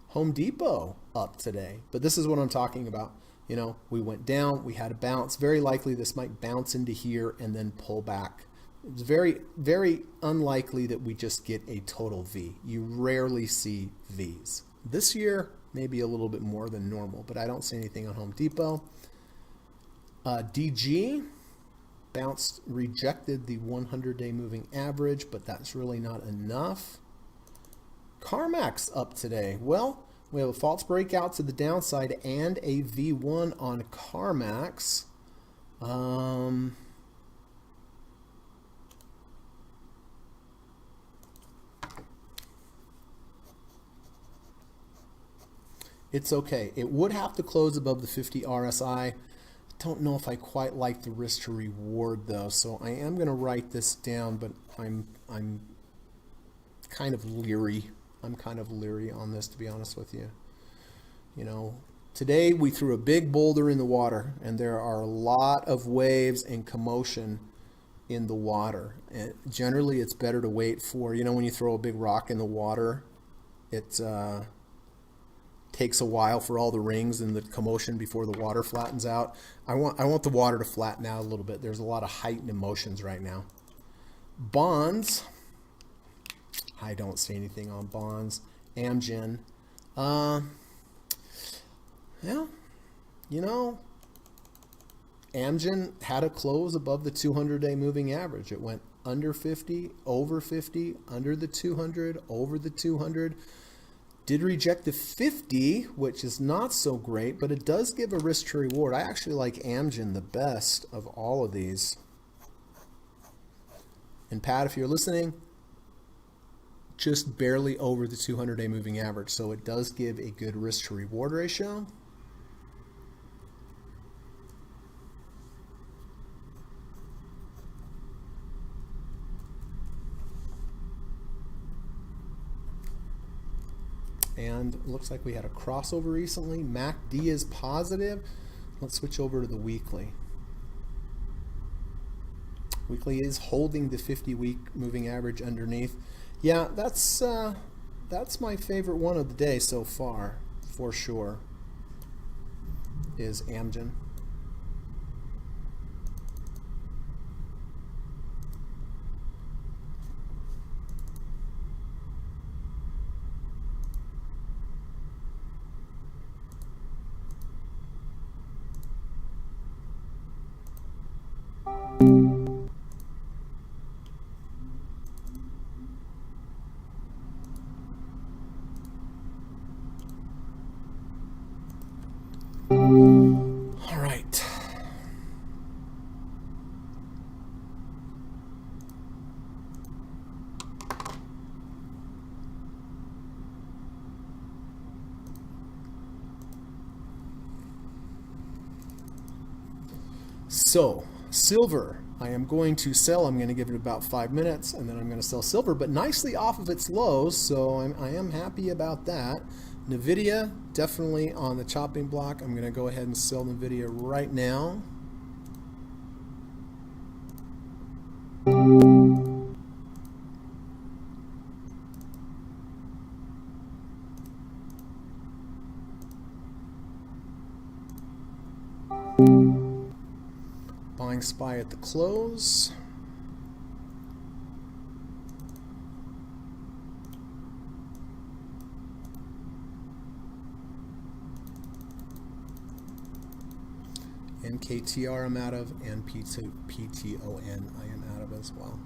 Home Depot up today, but this is what I'm talking about. You know, we went down, we had a bounce. Very likely this might bounce into here and then pull back. It's very, very unlikely that we just get a total V. You rarely see Vs. This year, maybe a little bit more than normal, but I don't see anything on Home Depot. DG bounced, rejected the 100-day moving average, but that's really not enough. CarMax up today. Well, we have a false breakout to the downside and a V1 on CarMax. It's okay. It would have to close above the 50 RSI. Don't know if I quite like the risk to reward though, so I am going to write this down, but I'm kind of leery. I'm kind of leery on this, to be honest with you. You know, today we threw a big boulder in the water, and there are a lot of waves and commotion in the water. And generally, it's better to wait for, you know, when you throw a big rock in the water, it takes a while for all the rings and the commotion before the water flattens out. I want the water to flatten out a little bit. There's a lot of heightened emotions right now. Bonds. I don't see anything on bonds. Amgen. Yeah, you know, Amgen had a close above the 200-day moving average. It went under 50, over 50, under the 200, over the 200. Did reject the 50, which is not so great, but it does give a risk to reward. I actually like Amgen the best of all of these. And Pat, if you're listening, just barely over the 200-day moving average. So it does give a good risk to reward ratio. And it looks like we had a crossover recently. MACD is positive. Let's switch over to the weekly. Weekly is holding the 50-week moving average underneath. Yeah, that's my favorite one of the day so far, for sure, is Amgen. All right. So, silver, I am going to sell. I'm going to give it about 5 minutes, and then I'm going to sell silver, but nicely off of its lows, so I am happy about that. NVIDIA, definitely on the chopping block. I'm going to go ahead and sell NVIDIA right now. Buying SPY at the close. NKTR I'm out of, and PTON I am out of as well.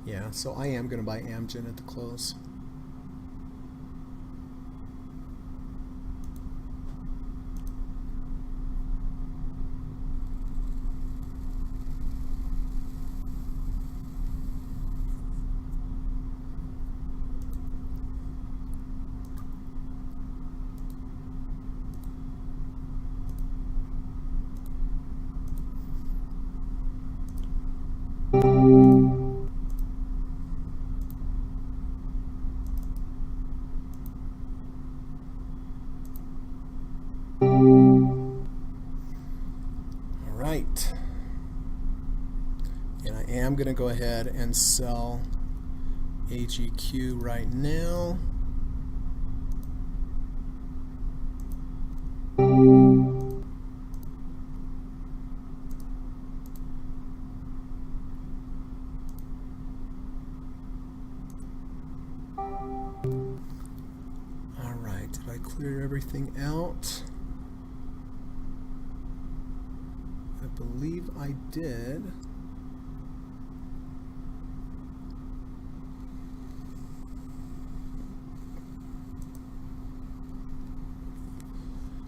Yeah, so I am going to buy Amgen at the close. Right, and I am going to go ahead and sell AGQ right now. All right, did I clear everything out? I believe I did.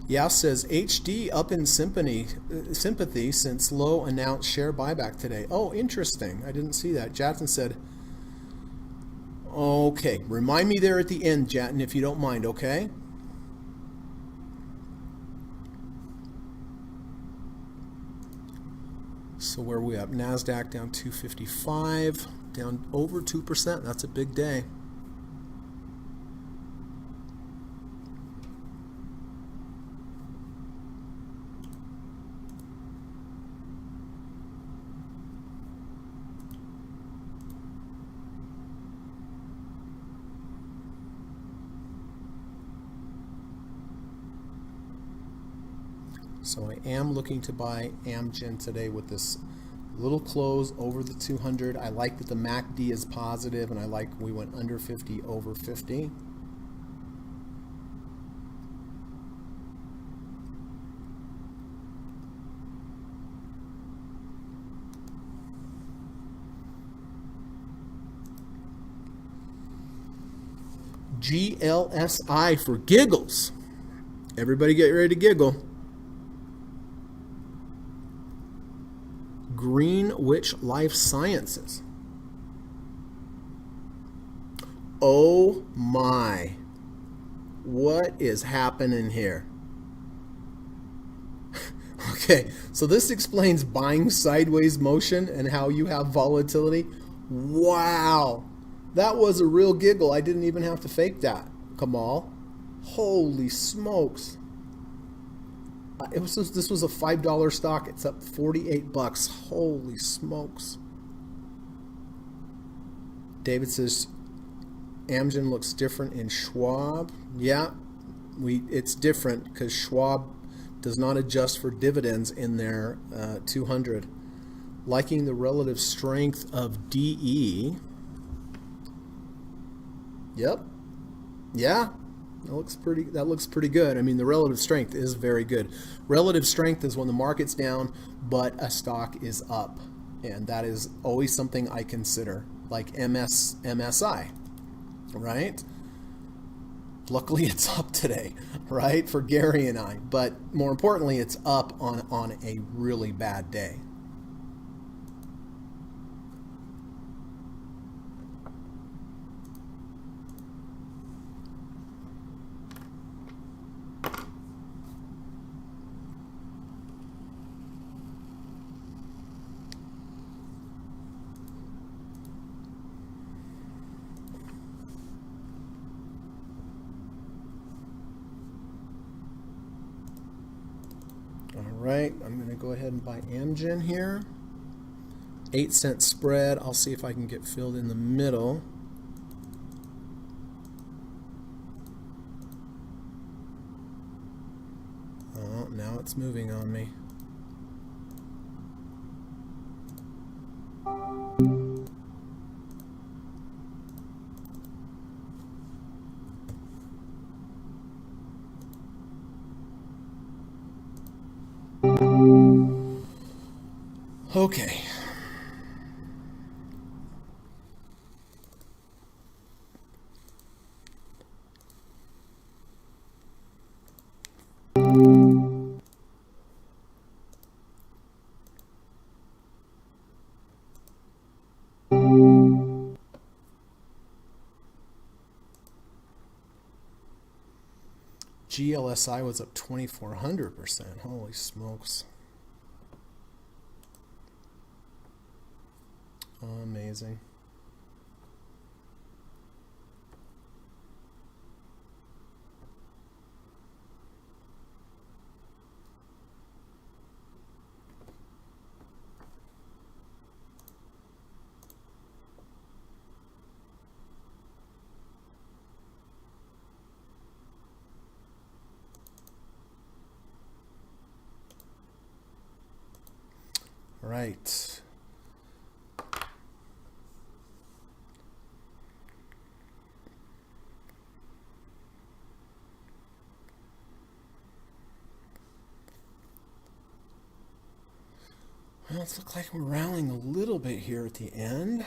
Yeah, says HD up in sympathy since Low announced share buyback today. Oh, interesting. I didn't see that. Jatin said, okay, remind me there at the end, Jatin, if you don't mind, okay? So where are we up? NASDAQ down 255, down over 2%. That's a big day. So I am looking to buy Amgen today with this little close over the 200. I like that the MACD is positive, and I like we went under 50 over 50. GLSI for giggles. Everybody get ready to giggle. Greenwich Life Sciences. Oh my. What is happening here? Okay, so this explains buying sideways motion and how you have volatility. Wow. That was a real giggle. I didn't even have to fake that, Kamal. Holy smokes. This was a $5 stock. It's up 48 bucks. Holy smokes. David says Amgen looks different in Schwab. Yeah, it's different because Schwab does not adjust for dividends in their 200. Liking the relative strength of DE. Yep. Yeah. That looks pretty good. I mean, the relative strength is very good. Relative strength is when the market's down, but a stock is up. And that is always something I consider, like MSI, right? Luckily, it's up today, right, for Gary and I. But more importantly, it's up on a really bad day. right, I'm going to go ahead and buy Amgen here. 8-cent spread. I'll see if I can get filled in the middle. Oh, now it's moving on me. Okay. GLSI was up 2,400%. Holy smokes. Amazing. Right. Well, it looks like we're rallying a little bit here at the end.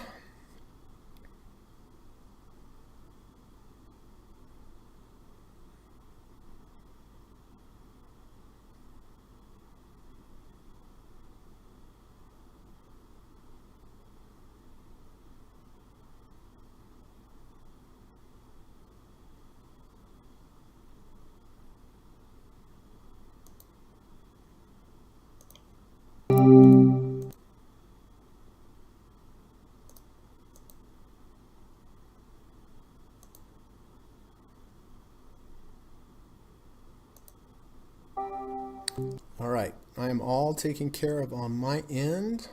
All right, I am all taken care of on my end.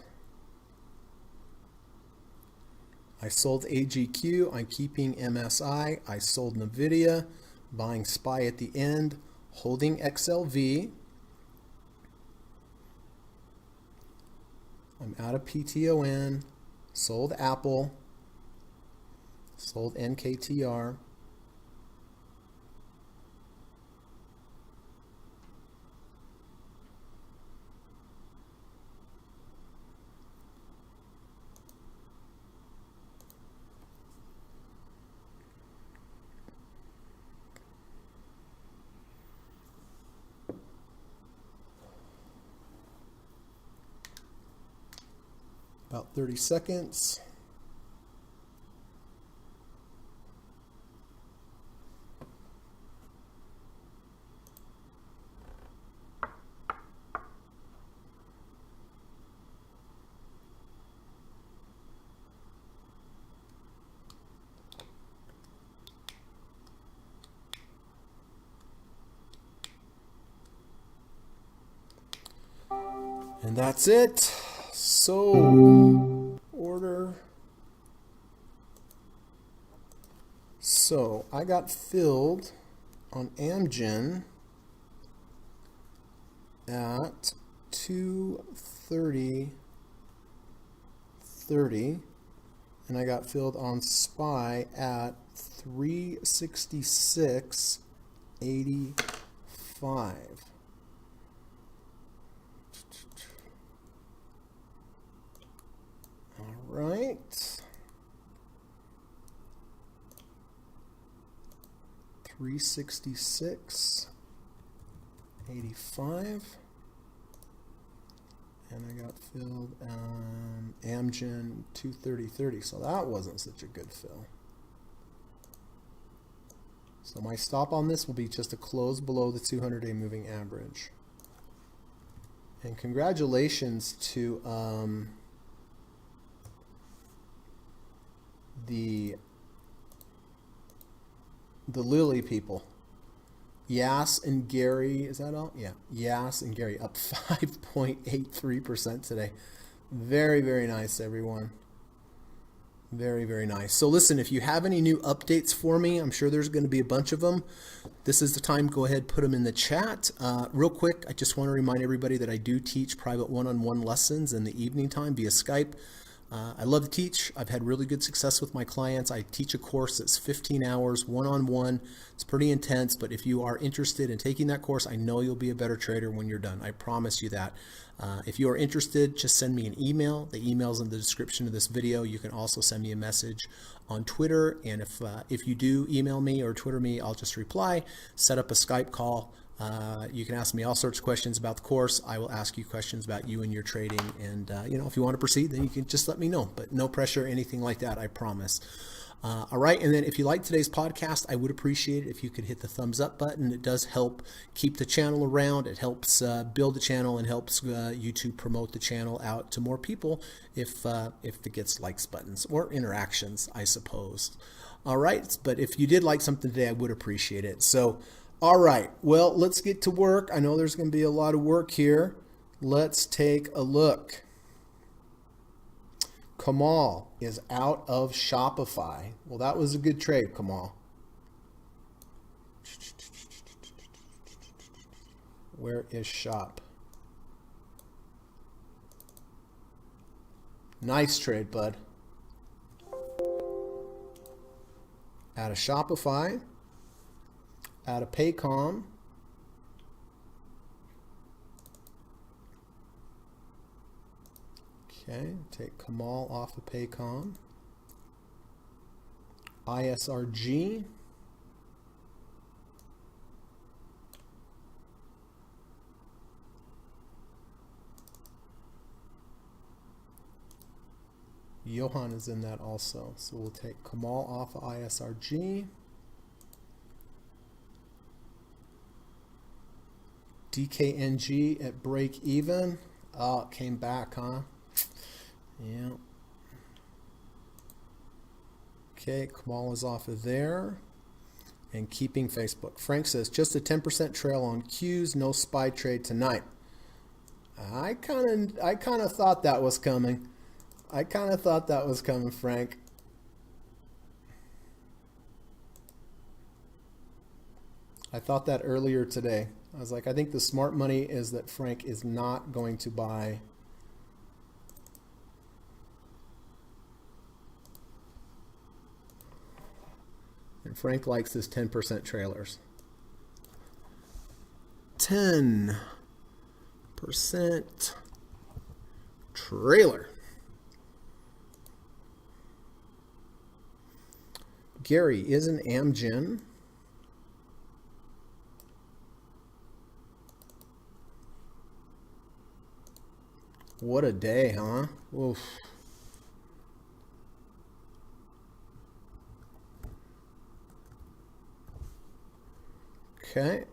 I sold AGQ, I'm keeping MSI, I sold NVIDIA, buying SPY at the end, holding XLV. I'm out of PTON, sold Apple, sold NKTR. About 30 seconds. And that's it. So, order. So, I got filled on Amgen at 230.30, and I got filled on SPY at 366.85. All right. 366.85. And I got filled on Amgen 230.30. So that wasn't such a good fill. So my stop on this will be just a close below the 200-day moving average. And congratulations to the Lilly people. Yas and Gary, is that all? Yeah, Yas and Gary up 5.83% today. Very, very nice, everyone. Very, very nice. So listen, if you have any new updates for me, I'm sure there's going to be a bunch of them. This is the time. Go ahead, put them in the chat. Real quick, I just want to remind everybody that I do teach private one-on-one lessons in the evening time via Skype. I love to teach. I've had really good success with my clients. I teach a course that's 15 hours, one-on-one. It's pretty intense, but if you are interested in taking that course, I know you'll be a better trader when you're done. I promise you that. If you are interested, just send me an email. The email's in the description of this video. You can also send me a message on Twitter, and if you do email me or Twitter me, I'll just reply. Set up a Skype call. You can ask me all sorts of questions about the course. I will ask you questions about you and your trading. And, if you want to proceed, then you can just let me know. But no pressure, anything like that, I promise. All right. And then if you like today's podcast, I would appreciate it if you could hit the thumbs up button. It does help keep the channel around. It helps build the channel and helps YouTube promote the channel out to more people if it gets likes buttons or interactions, I suppose. All right. But if you did like something today, I would appreciate it. So, all right, well, let's get to work. I know there's going to be a lot of work here. Let's take a look. Kamal is out of Shopify. Well, that was a good trade, Kamal. Where is Shop? Nice trade, bud. Out of Shopify. Out of Paycom. Okay, take Kamal off of Paycom. ISRG. Johan is in that also. So we'll take Kamal off of ISRG. DKNG at break even. Oh, it came back, huh? Yeah. Okay, Kamal is off of there. And keeping Facebook. Frank says, just a 10% trail on Qs, no SPY trade tonight. I kind of thought that was coming. Frank. I thought that earlier today. I was like, I think the smart money is that Frank is not going to buy. And Frank likes his 10% trailers. 10% trailer. Gary, isn't Amgen? What a day, huh? Oof. Okay.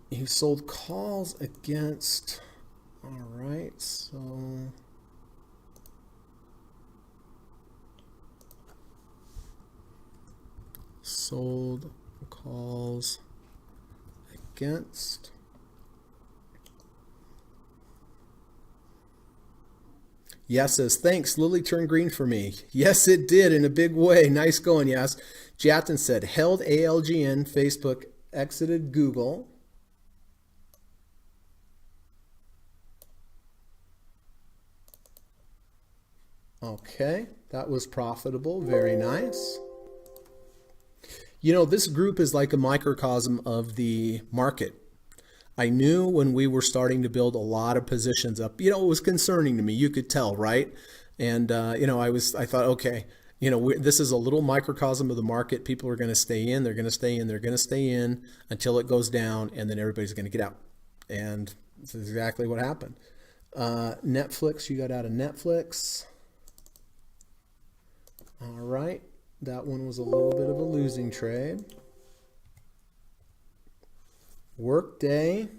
You sold calls against, all right, so sold calls against. Yes says, thanks, Lily turned green for me. Yes, it did in a big way. Nice going, Yes. Jatin said, held ALGN, Facebook, exited Google. Okay, that was profitable. Very nice. You know, this group is like a microcosm of the market. I knew when we were starting to build a lot of positions up, it was concerning to me. You could tell, right? And, I thought, okay, this is a little microcosm of the market. People are going to stay in, they're going to stay in, they're going to stay in until it goes down, and then everybody's going to get out. And this is exactly what happened. Netflix, you got out of Netflix. All right. That one was a little bit of a losing trade. Workday.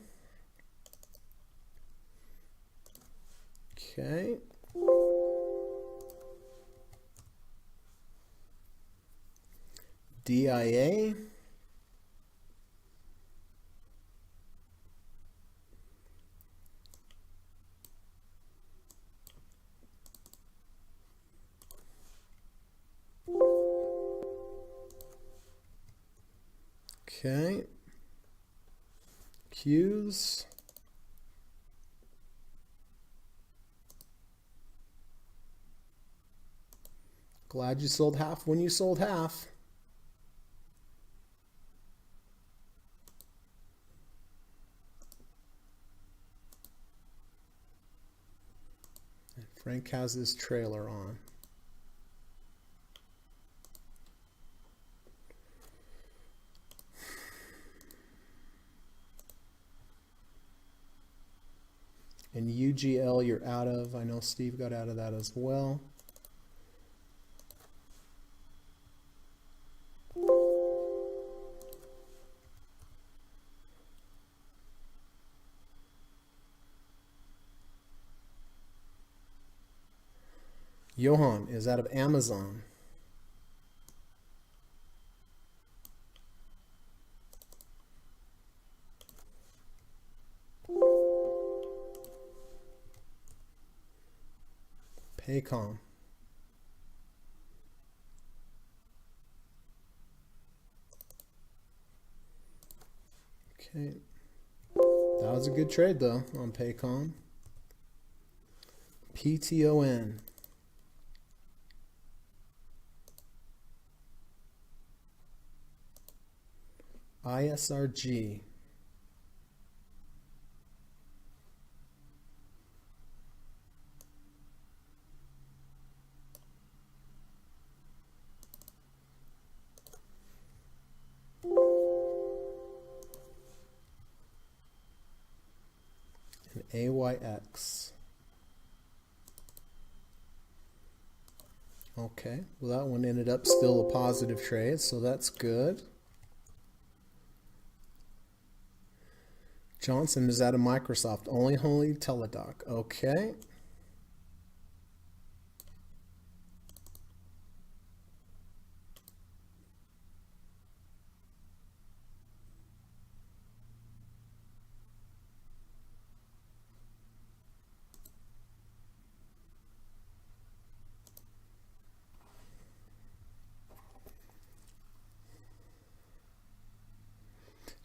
Okay. DIA. Okay. Q's. Glad you sold half when you sold half. And Frank has his trailer on. And UGL you're out of. I know Steve got out of that as well. Johan is out of Amazon. Paycom. Okay. That was a good trade though on Paycom. PTON. ISRG. And AYX. Okay, well that one ended up still a positive trade, so that's good. Johnson is out of Microsoft, only Teledoc. Okay.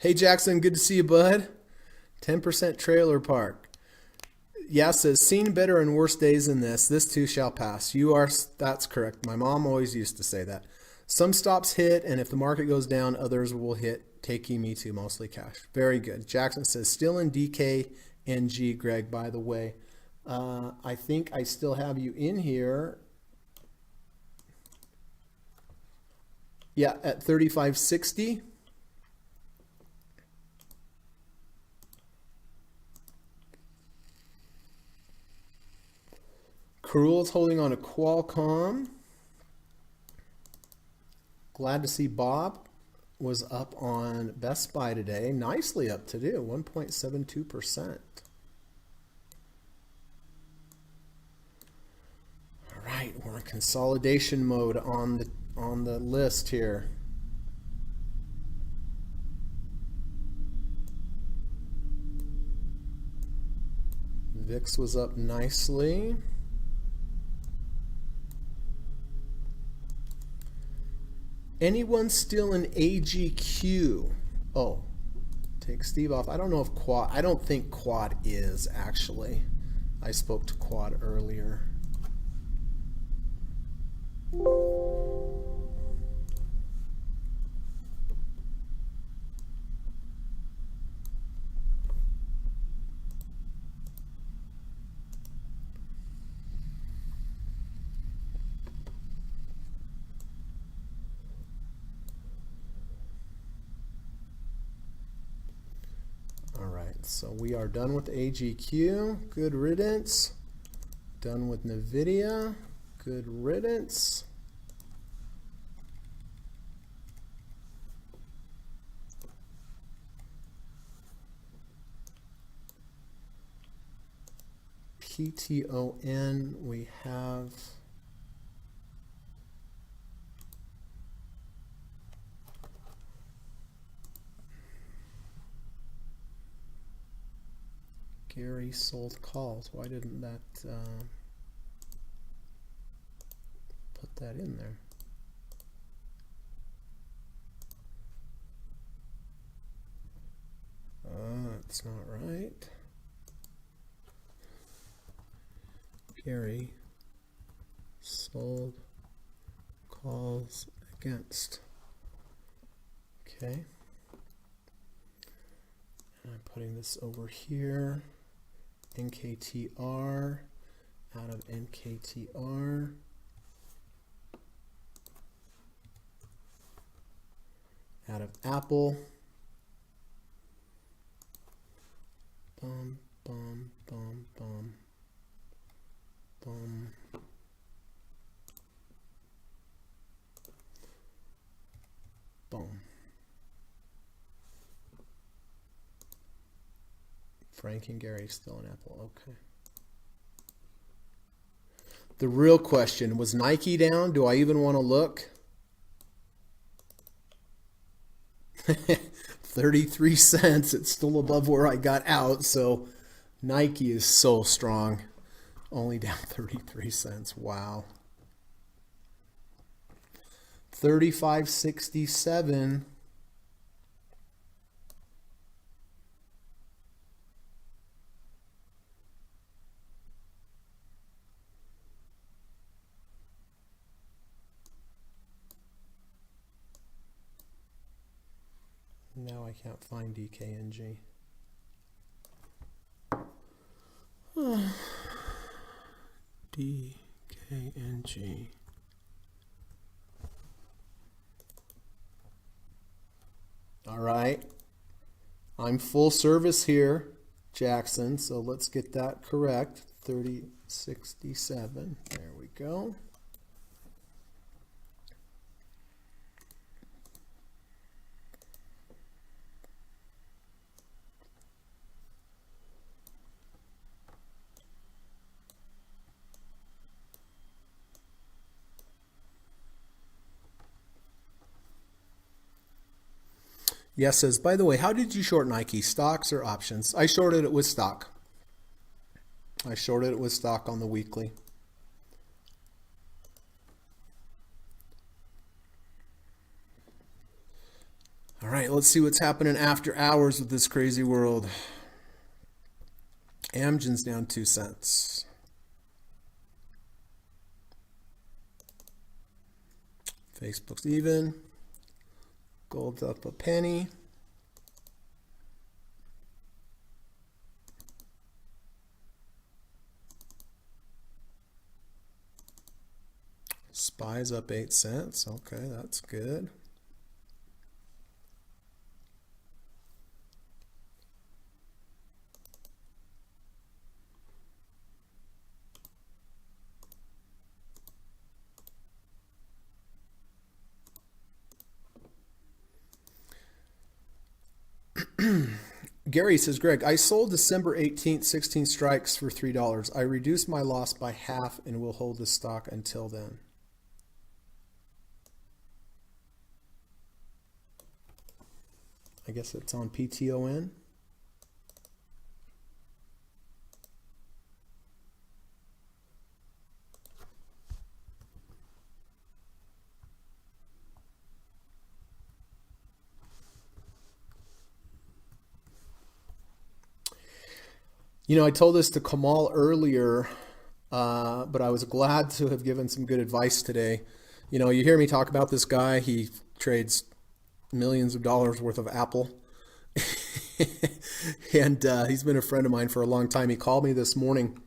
Hey Jackson, good to see you, bud. 10% trailer park. Yeah, says, seen better and worse days than this. This too shall pass. That's correct. My mom always used to say that. Some stops hit, and if the market goes down, others will hit. Taking me to mostly cash. Very good. Jackson says, still in DKNG, Greg, by the way. I think I still have you in here. Yeah, at 35.60. Cruel's holding on to Qualcomm. Glad to see Bob was up on Best Buy today. Nicely up to do, 1.72%. All right, we're in consolidation mode on the list here. VIX was up nicely. Anyone still in AGQ? Oh, take Steve off. I don't know if Quad, I don't think Quad is actually. I spoke to Quad earlier. So we are done with AGQ. Good riddance. Done with NVIDIA. Good riddance. PTON, we have Gary sold calls. Why didn't that put that in there? That's not right. Gary sold calls against. Okay. And I'm putting this over here. NKTR out of NKTR. Out of Apple. Bum, bum, bum, bum. Bum. Boom. Frank and Gary still in Apple. Okay. The real question, was Nike down? Do I even want to look? 33 cents. It's still above where I got out. So Nike is so strong. Only down 33 cents. Wow. 35.67. Now I can't find DKNG. DKNG. All right. I'm full service here, Jackson, so let's get that correct. 30.67. There we go. Yes says, by the way, how did you short Nike? Stocks or options? I shorted it with stock. I shorted it with stock on the weekly. All right, let's see what's happening after hours with this crazy world. Amgen's down 2 cents. Facebook's even. Gold's up a penny. SPY's up 8 cents. Okay, that's good. Gary says, Greg, I sold December 18th, 16 strikes for $3. I reduced my loss by half and will hold the stock until then. I guess it's on PTON. You know, I told this to Kamal earlier, but I was glad to have given some good advice today. You know, you hear me talk about this guy. He trades millions of dollars worth of Apple. And he's been a friend of mine for a long time. He called me this morning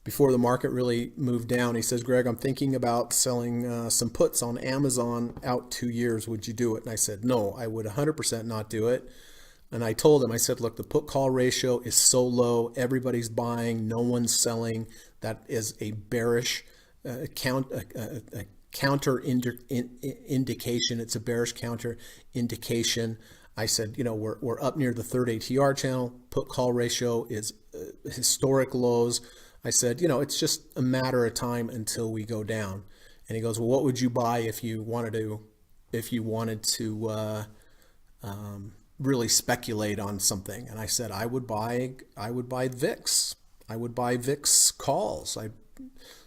before the market really moved down. He says, Greg, I'm thinking about selling some puts on Amazon out 2 years. Would you do it? And I said, no, I would 100% not do it. And I told him, I said, look, the put call ratio is so low. Everybody's buying. No one's selling. That is a bearish counter indication. It's a bearish counter indication. I said, you know, we're up near the third ATR channel. Put call ratio is historic lows. I said, you know, it's just a matter of time until we go down. And he goes, well, what would you buy if you wanted to really speculate on something. And I said I would buy VIX. I would buy VIX calls.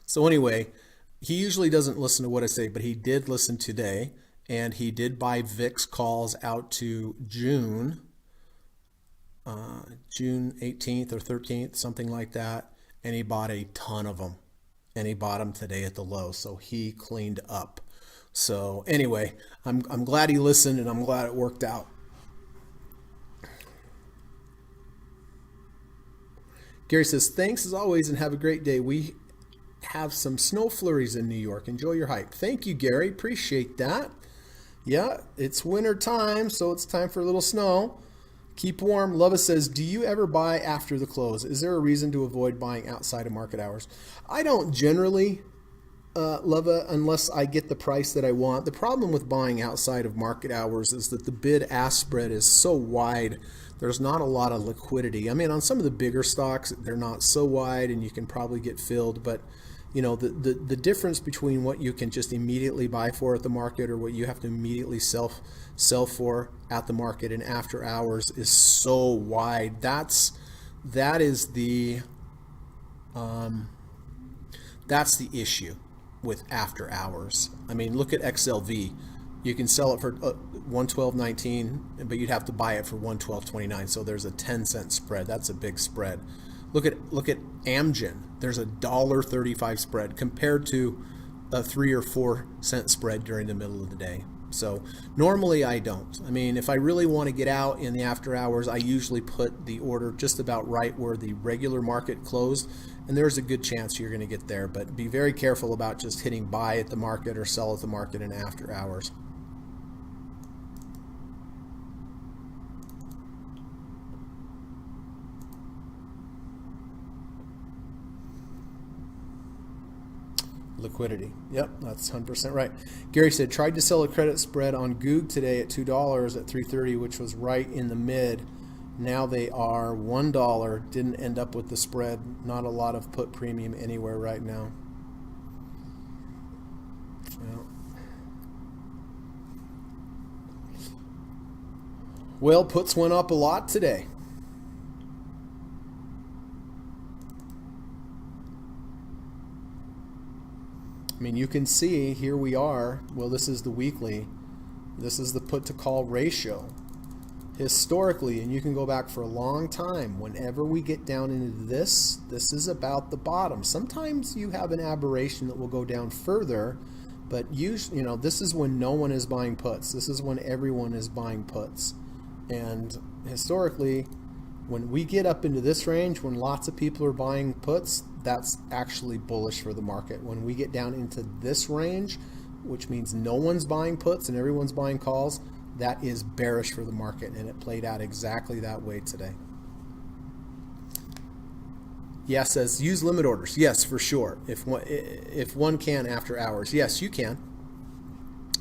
So anyway, he usually doesn't listen to what I say, but he did listen today, and he did buy VIX calls out to June 18th or 13th, something like that. And he bought a ton of them, and he bought them today at the low. So he cleaned up. So anyway, I'm glad he listened, and I'm glad it worked out. Gary says, thanks as always, and have a great day. We have some snow flurries in New York. Enjoy your hike. Thank you, Gary. Appreciate that. Yeah, it's winter time, so it's time for a little snow. Keep warm. Lova says, do you ever buy after the close? Is there a reason to avoid buying outside of market hours? I don't generally, Lova, unless I get the price that I want. The problem with buying outside of market hours is that the bid-ask spread is so wide. There's not a lot of liquidity. I mean, on some of the bigger stocks, they're not so wide, and you can probably get filled. But, you know, the difference between what you can just immediately buy for at the market or what you have to immediately sell for at the market and after hours is so wide. That is the issue with after hours. I mean, look at XLV. You can sell it for $112.19, but you'd have to buy it for $112.29. So there's a 10-cent spread. That's a big spread. Look at Amgen. There's a $1.35 spread compared to a 3 or 4 cent spread during the middle of the day. So normally I don't. I mean, if I really want to get out in the after hours, I usually put the order just about right where the regular market closed, and there's a good chance you're going to get there. But be very careful about just hitting buy at the market or sell at the market in after hours. Liquidity. Yep, that's 100% right. Gary said, tried to sell a credit spread on Goog today at $2 at 3:30, which was right in the mid. Now they are $1. Didn't end up with the spread. Not a lot of put premium anywhere right now. Well, puts went up a lot today. I mean, you can see here we are. Well, this is the weekly. This is the put to call ratio. Historically, and you can go back for a long time, whenever we get down into this is about the bottom. Sometimes you have an aberration that will go down further, but usually, this is when no one is buying puts. This is when everyone is buying puts. And historically, when we get up into this range, when lots of people are buying puts, that's actually bullish for the market. When we get down into this range, which means no one's buying puts and everyone's buying calls, that is bearish for the market, and it played out exactly that way today. Yeah, says use limit orders. Yes, for sure. If one can after hours, yes, you can.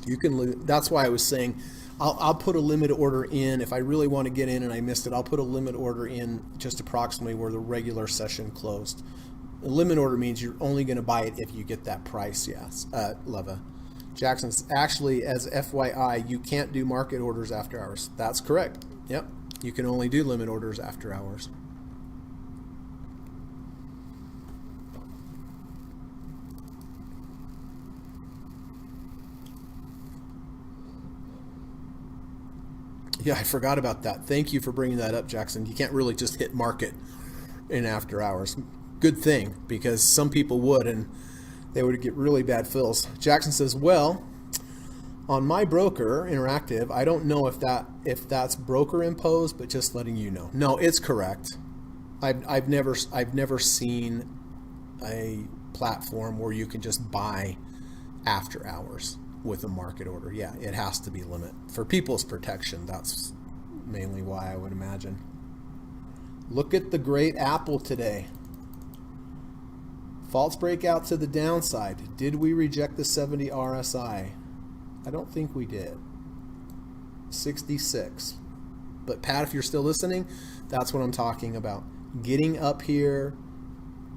You can. That's why I was saying I'll put a limit order in if I really want to get in and I missed it. I'll put a limit order in just approximately where the regular session closed. A limit order means you're only going to buy it if you get that price. Yes, Leva. Jackson's actually, as FYI, you can't do market orders after hours. That's correct. Yep, you can only do limit orders after hours. Yeah, I forgot about that. Thank you for bringing that up, Jackson. You can't really just hit market in after hours. Good thing, because some people would, and they would get really bad fills. Jackson says, well, on my broker, Interactive, I don't know if that's broker imposed, but just letting you know. No, it's correct. I've never seen a platform where you can just buy after hours with a market order. Yeah, it has to be limit for people's protection. That's mainly why, I would imagine. Look at the great Apple today. False breakout to the downside. Did we reject the 70 RSI? I don't think we did. 66. But Pat, if you're still listening, that's what I'm talking about. Getting up here,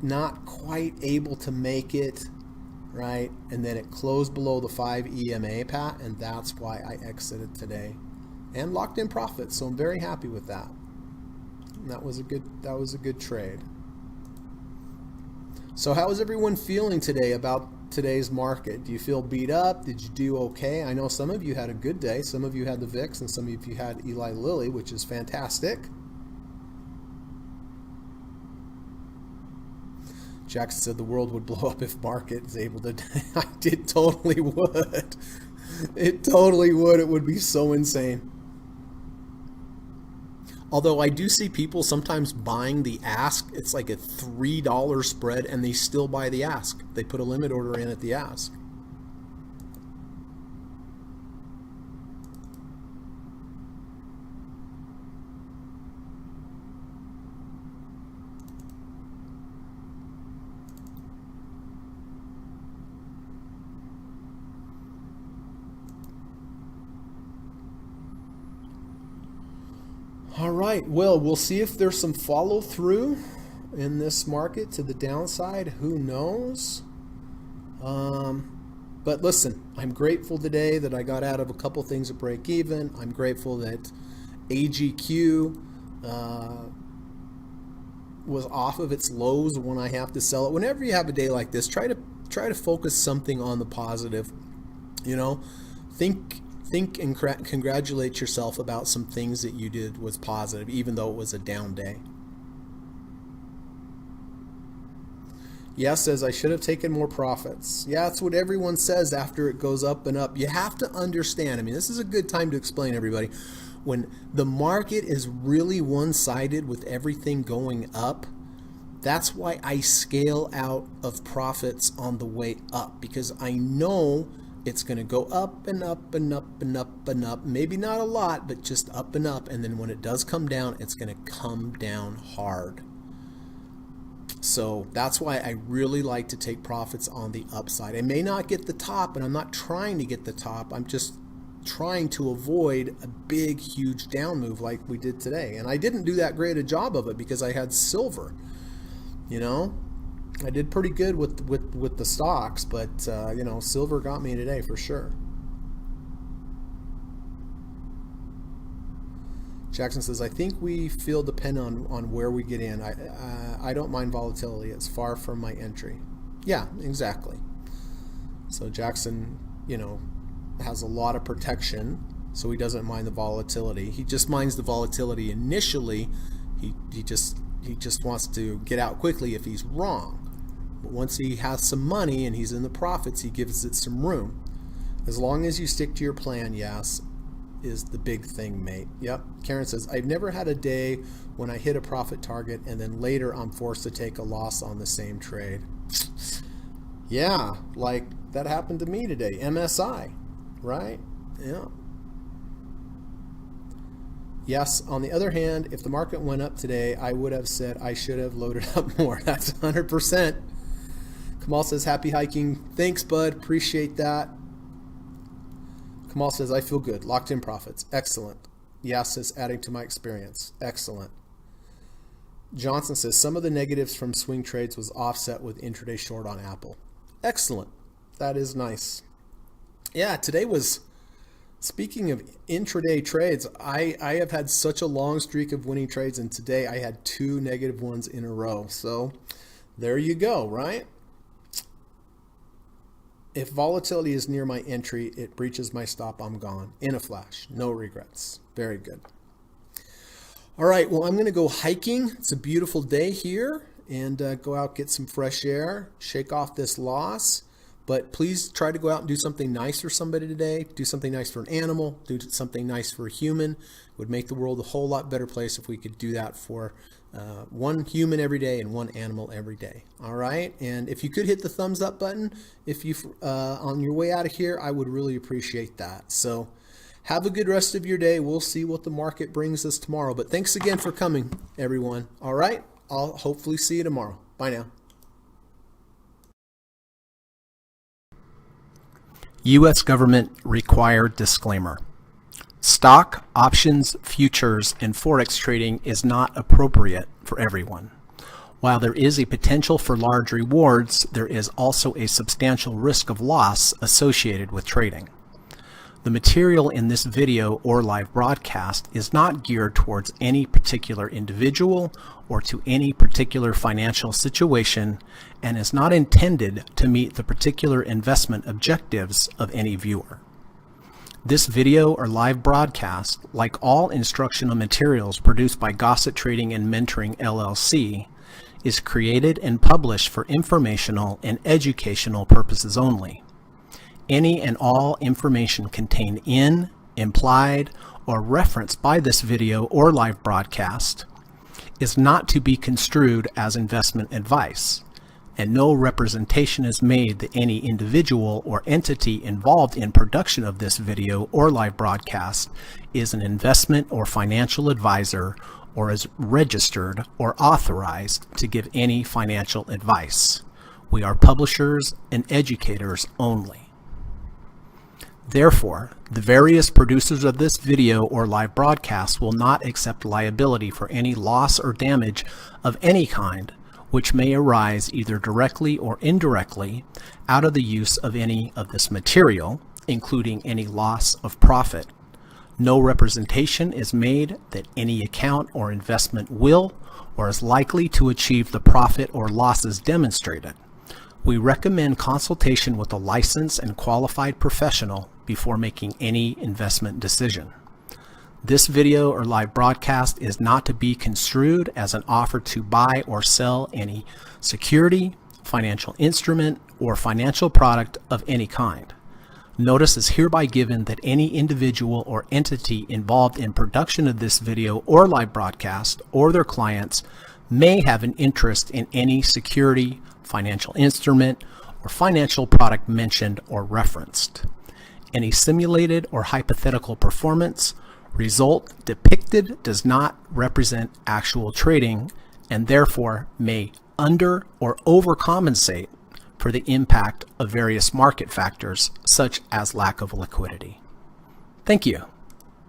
not quite able to make it, right? And then it closed below the 5 EMA, Pat, and that's why I exited today. and locked in profits. So I'm very happy with that. And that was a good trade. So how is everyone feeling today about today's market? Do you feel beat up? Did you do okay? I know some of you had a good day. Some of you had the VIX, and some of you had Eli Lilly, which is fantastic. Jackson said the world would blow up if market is able to. It totally would. It totally would. It would be so insane. Although I do see people sometimes buying the ask. It's like a $3 spread, and they still buy the ask. They put a limit order in at the ask. All right, well, we'll see if there's some follow through in this market to the downside. Who knows? But listen, I'm grateful today that I got out of a couple things at break even. I'm grateful that AGQ was off of its lows when I have to sell it. Whenever you have a day like this, try to focus something on the positive. You know, think and congratulate yourself about some things that you did was positive, even though it was a down day. Yes says, I should have taken more profits. Yeah, that's what everyone says after it goes up and up. You have to understand, I mean, this is a good time to explain, everybody. When the market is really one-sided with everything going up, that's why I scale out of profits on the way up, because I know it's going to go up and up and up and up and up. Maybe not a lot, but just up and up. And then when it does come down, it's going to come down hard. So that's why I really like to take profits on the upside. I may not get the top, and I'm not trying to get the top. I'm just trying to avoid a big, huge down move like we did today. And I didn't do that great a job of it because I had silver, you know. I did pretty good with the stocks, but you know, silver got me today for sure. Jackson says, I think we feel dependent on where we get in. I don't mind volatility. It's far from my entry. Yeah, exactly. So Jackson, you know, has a lot of protection, so he doesn't mind the volatility. He just minds the volatility initially. He just wants to get out quickly if he's wrong. But once he has some money and he's in the profits, he gives it some room. As long as you stick to your plan, yes, is the big thing, mate. Yep. Karen says, I've never had a day when I hit a profit target and then later I'm forced to take a loss on the same trade. Yeah, like that happened to me today. MSI, right? Yeah. Yes, on the other hand, if the market went up today, I would have said I should have loaded up more. That's 100%. Kamal says, happy hiking. Thanks, bud. Appreciate that. Kamal says, I feel good. Locked in profits. Excellent. Yas says, adding to my experience. Excellent. Johnson says, some of the negatives from swing trades was offset with intraday short on Apple. Excellent. That is nice. Yeah, today was, speaking of intraday trades, I have had such a long streak of winning trades, and today I had 2 negative ones in a row. So there you go, right? If volatility is near my entry, it breaches my stop, I'm gone. In a flash. No regrets. Very good. All right, well, I'm going to go hiking. It's a beautiful day here, and go out, get some fresh air, shake off this loss. But please try to go out and do something nice for somebody today. Do something nice for an animal. Do something nice for a human. It would make the world a whole lot better place if we could do that for one human every day and one animal every day. All right. And if you could hit the thumbs up button, if you on your way out of here, I would really appreciate that. So have a good rest of your day. We'll see what the market brings us tomorrow. But thanks again for coming, everyone. All right. I'll hopefully see you tomorrow. Bye now. U.S. government required disclaimer. Stock, options, futures, and forex trading is not appropriate for everyone. While there is a potential for large rewards, there is also a substantial risk of loss associated with trading. The material in this video or live broadcast is not geared towards any particular individual or to any particular financial situation and is not intended to meet the particular investment objectives of any viewer. This video or live broadcast, like all instructional materials produced by Gossett Trading and Mentoring LLC, is created and published for informational and educational purposes only. Any and all information contained in, implied, or referenced by this video or live broadcast is not to be construed as investment advice, and no representation is made that any individual or entity involved in production of this video or live broadcast is an investment or financial advisor or is registered or authorized to give any financial advice. We are publishers and educators only. Therefore, the various producers of this video or live broadcast will not accept liability for any loss or damage of any kind which may arise either directly or indirectly out of the use of any of this material, including any loss of profit. No representation is made that any account or investment will or is likely to achieve the profit or losses demonstrated. We recommend consultation with a licensed and qualified professional before making any investment decision. This video or live broadcast is not to be construed as an offer to buy or sell any security, financial instrument, or financial product of any kind. Notice is hereby given that any individual or entity involved in production of this video or live broadcast or their clients may have an interest in any security, financial instrument, or financial product mentioned or referenced. Any simulated or hypothetical performance result depicted does not represent actual trading and therefore may under or overcompensate for the impact of various market factors such as lack of liquidity. Thank you.